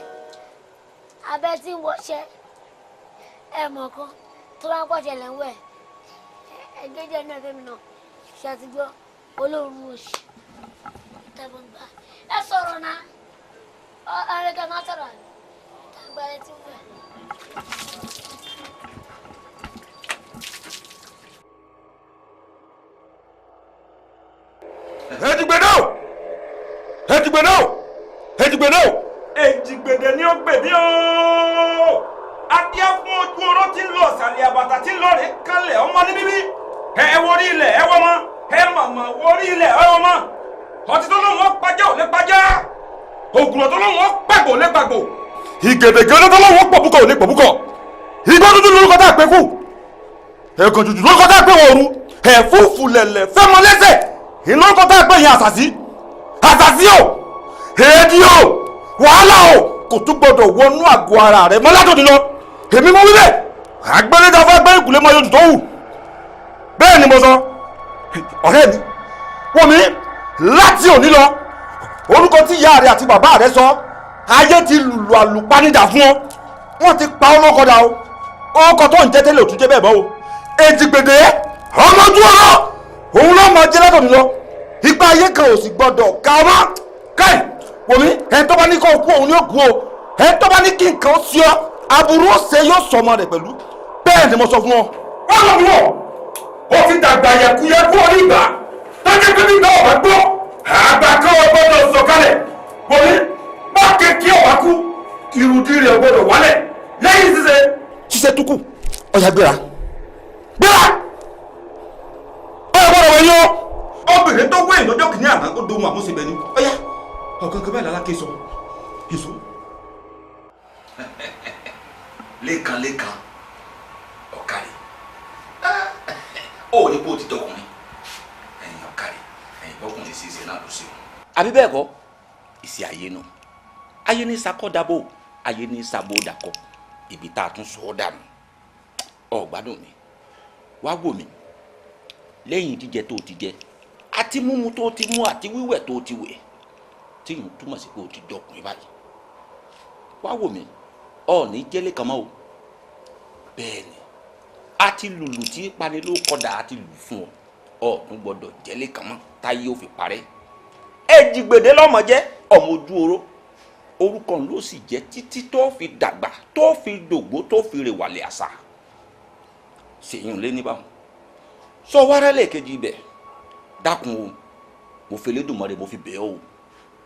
abẹ́ tí ń wọṣẹ́ ẹ mọ̀ kan tó bá ń pọ̀ṣẹ̀ lẹ́ ń wẹ̀ ẹgbẹ́jẹ́ náà fẹ́mi náà ṣe àti gbọ́ olóòórùn òṣì tẹ̀gbọ́n gbà ẹ sọ̀rọ̀ náà ọ̀rẹ́kẹ́ máa sọ̀rọ̀ àgbà ẹ tí ń wẹ̀. Èjìgbèdè ni ó gbè mí o adíá fún ojú oró tí ń lọ sàlẹ̀ àbàtà tí ń lọ rè kálẹ̀ ọmọ ní bíbí ẹ worí ilẹ̀ ẹ wọ́ mọ́ ẹ màmá worí ilẹ̀ ẹ wọ́ mọ́ ọtí tó lóun ó pàjá ò lè pàjá ògùrọ̀ tó lóun ó pàgbò ò lè pàgbò ìgèdègèdè tó lóun ó pọ̀bùkọ̀ ò lè pọ̀bùkọ̀ igbó dúdú lórúkọ tá a pé kú ẹ̀kọ́ dúdú lórúkọ tá a pé wọ̀ọ̀rù ẹ̀fúùfù lẹ̀lẹ̀ fẹ́mọ lẹ́sẹ̀ ìlórúkọ tá a pé yẹn àṣàṣì o èdè o wàhálà o kò tún gbọdọ̀ wọnú àgọ́ ara rẹ̀ mọ́ látòdì lọ èmi mo wí bẹ́ẹ̀ àgbẹ̀rẹ̀dà fún agbẹ́rẹ́ ìkùlẹ̀ máa yọjú tó wù bẹ́ẹ̀ ni mo sọ ọ̀rẹ́ mi wọ́n mi láti òní lọ orúkọ tí ìyá rẹ̀ àti bàbá rẹ̀ sọ ayé ti lùlù àlùpànídà fún ọ wọ́n ti pa ọlọ́kọ dà o ọkọ tó ń jẹ́ tẹ́lẹ̀ òtún jẹ́ bẹ́ẹ̀ bọ́ o Èjìgbèdè ọmọ ojú ọ̀rọ̀ òun ló mọ jẹ́ látòdì lọ ipa ayé kan ò sì gbọdọ̀ ká ọmọ káì wòmí ẹni tó bá ní kó kú òun ni ó kú o ẹni tó bá ní kí nǹkan sí ọ aburú ọ̀sẹ̀ yóò sọ ọmọ rẹ̀ pẹ̀lú bẹ́ẹ̀ ni mo sọ fún ọ. wọ́n lọ wọ̀ ó ti dàgbà yẹkuyẹku orí ìgbà tọ́jú pé nígbà ọ̀bẹ gbọ́ àgbà kan ò gbọ́dọ̀ sọ̀kalẹ̀ wòmí bá kéèké ọ̀wá kú irudi rẹ̀ gbọ́dọ̀ wálẹ̀ lẹ́yìn ṣíṣe tukù ọ̀yà gbéra ọ̀yà gbọ́dọ̀ wọ̀nyí o obìnrin tó wé ìlọ́jọ́ kìíní àná ó dohun àmúṣebẹ̀ ni ọ̀yà ọ̀gangan bẹ́ẹ̀ lálákè sọ èso. lẹ́kan ọ̀kàrí ó ní kó o ti dọkùnrin ẹ̀yìn ọ̀kàrí ẹ̀yìn bọ́kùnrin sì ṣe náà ló ṣe o. àbí bẹ́ẹ̀ kọ́ ìsì ayé nù ayé ní sakọ́dàbò ayé ní sabódàkọ́ ibi tá a tún sọ ọ́ dànù ọ̀gbádùn mi wá wò mí lẹ́yìn jíjẹ tó ti jẹ àti mímu tó ti mú àti wíwẹ̀ tó ti wẹ̀ tí yìí túmọ̀ sí pé o ti dọkùnrin báyìí wá wò mí ọ̀ọ́ni jẹ́lé kan mọ́ o bẹ́ẹ̀ ni a ti lùlù tí pani ló kọ́dà a ti lù fún ọ ọ̀tún gbọ́dọ̀ jẹ́lé kan mọ́ táyé ò fi parẹ́. Èjìgbèdé lọ́mọ jẹ́ ọmọ ojú oró orúkọ ló sì jẹ́ títí tó fi dàgbà tó fi dògbó tó fi rèwàlẹ̀ àṣà ṣèyún lé ní báwọn. sọ wárálẹ̀ kejì ibẹ̀ dákun o mo fi Elédùmarè mo fi bẹ̀ ọ́ o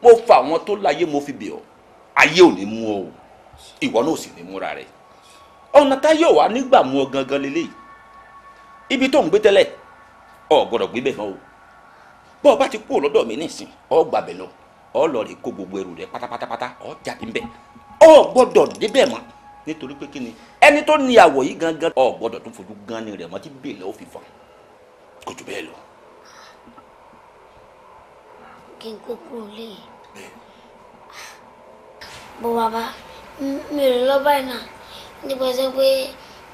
mo fa àwọn tó láyé mo fi bẹ̀ ọ́ ayé ò ní mú ọ o ìwọ náà sì ní múra rẹ̀ ọ̀nà táyé ò wá nígbà mú ọ gangan lélẹ́yìí ibi tó ń gbé tẹ́lẹ̀ ọ gbọ́dọ̀ gbé bẹ̀ mọ́ o bọ́ ọ bá ti kúrò lọ́dọ̀ mi nísìn ọ gbàbẹ̀ lọ ọ lọ rè kó gbogbo ẹrù rẹ pátápátá ọ jáde ńbẹ̀ ọ gbọ́dọ̀ débẹ̀ mọ́ nítorí pé kí ni ẹni tó ní àwọ̀ yìí gangan ọ gbọ́dọ̀ tó fojú gan ni rẹ̀ mọ́ tí bèèlè ó fi fọ́n kò jù bẹ́ẹ̀ lọ. kí n kó kúrò lé bó bàbá mi ò lọ báyìí náà nípa ẹsẹ pé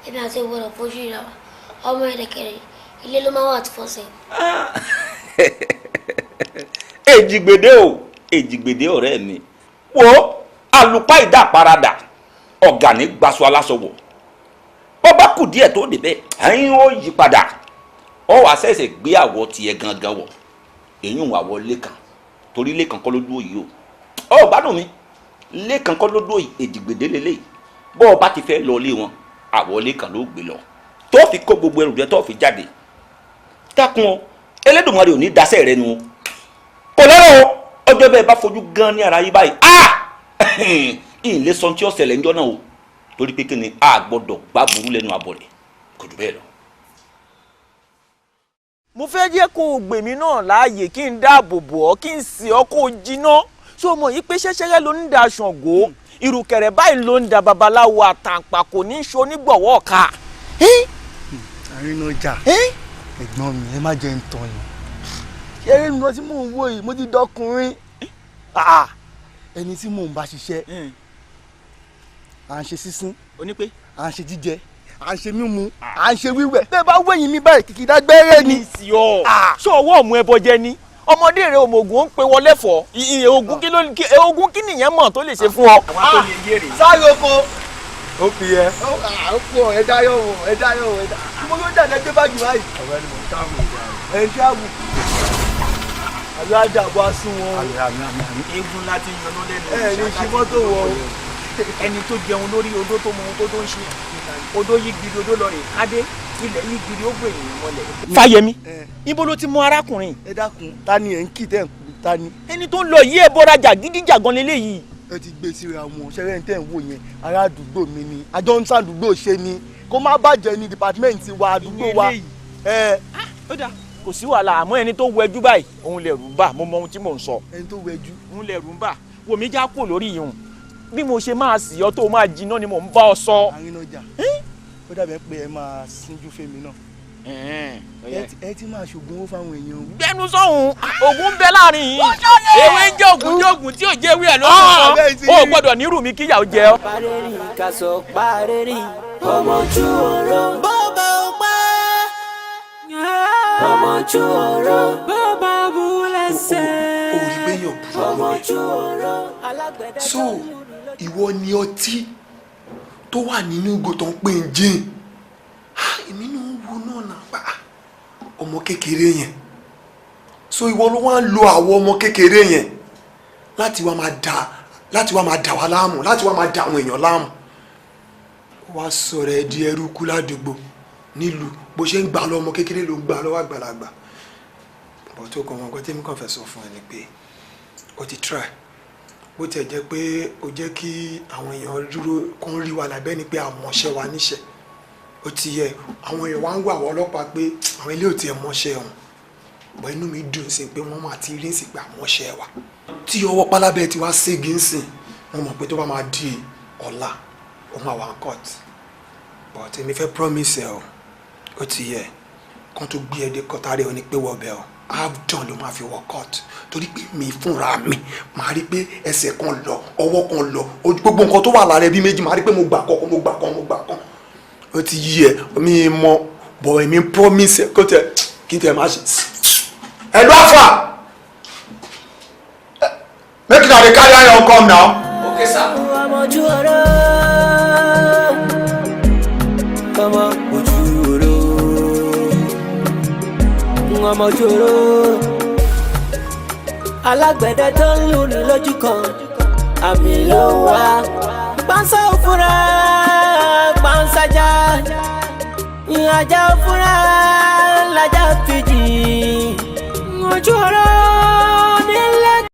èmi àti ìwọ̀n fojú ìra wa ọmọ ẹ̀dẹ̀kẹ̀rẹ̀ ilé ló máa wà tó fọ́sẹ̀. Èjìgbèdé o Èjìgbèdé ọ̀rẹ́ mi wo àlùpà ìdá paradà ọ̀gá ní gbaṣọ aláṣọwọ̀ bọ́bá kù díẹ̀ tó débẹ̀ ẹ̀yin ó yí padà ọ wàá ṣẹ̀ṣẹ̀ gbé àwọ̀ tiẹ̀ gangan wọ̀ èyí ń wà wọ lẹ́kàn torí lẹ́kàn kọ́ ló dúró yìí o ọ gbádùn mi lẹ́kàn kọ́ ló dúró yìí Èjìgbèdé lélẹ́yìí bọ́ ọ bá ti fẹ́ lọ lé wọn àwọ̀ lẹ́kàn ló gbé lọ tó fi kó gbogbo ẹrù rẹ tó fi jáde dákun o Elédùmarè ò ní dasẹ́ rẹ nu o kò lọ́rọ̀ o ọjọ́ bẹ́ẹ̀ bá fojú gan ní ara yìí báyìí ìlé sọ tí ó ṣẹlẹ̀ ńjọ́ náà o torí pé kí ni a gbọ́dọ̀ gbá burú lẹ́nu abọ́ rẹ̀ kò jù bẹ́ẹ̀ lọ. mo fẹ́ jẹ́ kó o gbè mí náà láàyè kí n dáàbò bò ọ́ kí n sì ọ́ kó o jiná ṣé o mọ̀ yìí pé ṣẹ́ṣẹ́rẹ́ ló ń da Ṣàngó ìrùkẹ̀rẹ̀ báyìí ló ń da babaláwo àtàǹpà kò ní í ṣe onígbọ̀wọ́ ọ̀ka. àrínájà ẹ̀gbọ́n mi ẹ má jẹ́ ń tàn yín ṣé eré mi tí mò ń wò yìí mo ti dọkùnrin ẹni tí mò ń bá ṣiṣẹ́ à ń ṣe sísín onípé à ń ṣe jíjẹ à ń ṣe mímu à ń ṣe wíwẹ̀ bẹ́ẹ̀ bá wẹ̀yìn mi báyìí kìkì dágbẹ́rẹ́ ni. ṣé ọwọ́ ọ̀mù ẹbọ jẹ ni ọmọdé rẹ òmògùn ó ń pe wọlé fọ ogun kí nìyẹn mọ̀ tó lè ṣe fún ọ. sáré oko ó fi yẹ ó pọ̀ ẹ dáyọ̀ wò ẹ dáyọ̀ wò ẹ dá mo yóò dàdé gbé báàgì báyìí. ọ̀rẹ́ ni mo ń tábù ìjà rẹ̀. ẹ̀ ń tábù àbí àdàbọ̀ asún wọn. eégún láti yanná lẹ́nu. ẹ ní ṣe mọ́tò wọ o. ẹni tó jẹun lórí odó tó mọ ohun tó ń ṣe odó yí gidi odó lọ rè kádé ilẹ̀ yí gidi ó gbé ènìyàn mọ́lẹ̀. Fáyẹmí ibo ló ti mú arákùnrin. ẹ dákun ta ni ẹ ń kì tẹ́ ń kú ta ni. ẹni tó ń lọ yí ẹ bọ́ra jàgídíjàgan lélẹ́yìí. ẹ ti gbé síra wọn ṣẹlẹ̀ ń tẹ̀ ń wò yẹn ará àdúgbò mi ni àjọ ń sàdúgbò ṣe ni kó má bàjẹ́ ní dìpátímẹ́ǹtì wa àdúgbò wa. ó dáa kò sí wàhálà àmọ́ ẹni tó wẹjú báyìí òun lè rù ń bà mo mọ ohun tí mò ń sọ. ẹni tó wẹjú. òun lè rù ń bà wò mí já kúrò lórí ìhùn bí mo ṣe máa sì ọ tó máa jiná ni mò ń bá ọ sọ. àrínájà ó dàbẹ̀ pé ẹ máa síjú fèmí náà. ẹ ti máa ṣògùn owó fáwọn èèyàn. gbẹnu sọhùn ogun ń bẹ láàrin yìí ewé ń jọgùn jọgùn tí ò jẹ ewé ẹ ló ń sọ o gbọ́dọ̀ nírú mi kíyàwó jẹ ọ. parẹ́rì kàṣọ parẹ́rì ọmọ ojú ọ̀rọ̀ bọ́ọ̀bà ọ̀pá ọmọ ojú ọ̀rọ̀ bọ́ọ̀bà búlẹ̀sẹ̀ ọmọ ojú ọ̀rọ̀ alágbẹ̀dẹ. so ìwọ ni ọtí tó wà nínú ìgò tó ń pè ń jìn èmi náà ń wo náà nàpá ọmọ kékeré yẹn so ìwọ ló wá ń lo àwọn ọmọ kékeré yẹn láti wá máa dà wá láàmú láti wá máa dà àwọn èèyàn láàmú wá sọ̀rọ̀ ẹ di ẹrú kú ládùúgbò nílùú bó ṣe ń gbà lọ ọmọ kékeré ló ń gbà lọ́wọ́ àgbàlagbà bọ́ tó kọ́ ọmọ ọgbọ́n tí mi kàn fẹ́ sọ fún ẹ ni pé o ti try bó tiẹ̀ jẹ́ pé o jẹ́ kí àwọn èèyàn dúró kán rí wa lábẹ́ ni pé àmọ́ṣẹ́ wa níṣẹ́ ó ti yẹ àwọn èèyàn wá ń wà wọ́n ọlọ́pàá pé àwọn ilé ò tiẹ̀ mọ́ṣẹ́ wọn bọ́ inú mi dùn sí pé wọ́n máa ti rí sí pé àmọ́ṣẹ́ wa tí ọwọ́ pálábẹ́ ti wá ségi ń sìn wọ́n mọ̀ pé tó bá máa di ọ̀la ó máa wà ń court but èmi fẹ́ promise ẹ o ó ti yẹ kán tó gbé ẹ dé kọ́tàrí ọ ní pé wọ́n bẹ̀ ọ́ half done ló máa fi wọ court torí pé mi fúnra mi máa rí pé ẹsẹ̀ kan lọ ọwọ́ kan lọ gbogbo nǹkan tó wà lára ẹbí méjì máa rí pé mo gbà kan ó ti yí ẹ mi mọ bọ̀ èmi promise ẹ kó tẹ kí n tẹ má ṣe ẹ lọ fà make una dey carry iron come now. Okay sir. ọmọ ojú ọ̀rọ̀ ọmọ ojú ọ̀rọ̀ ọmọ jòrò alágbẹ̀dẹ tó ń lù ní lójú kan àmì ló wá pánsá òfúra pánsájà ìyàjà òfúra làjà fìjì ojú ọ̀rọ̀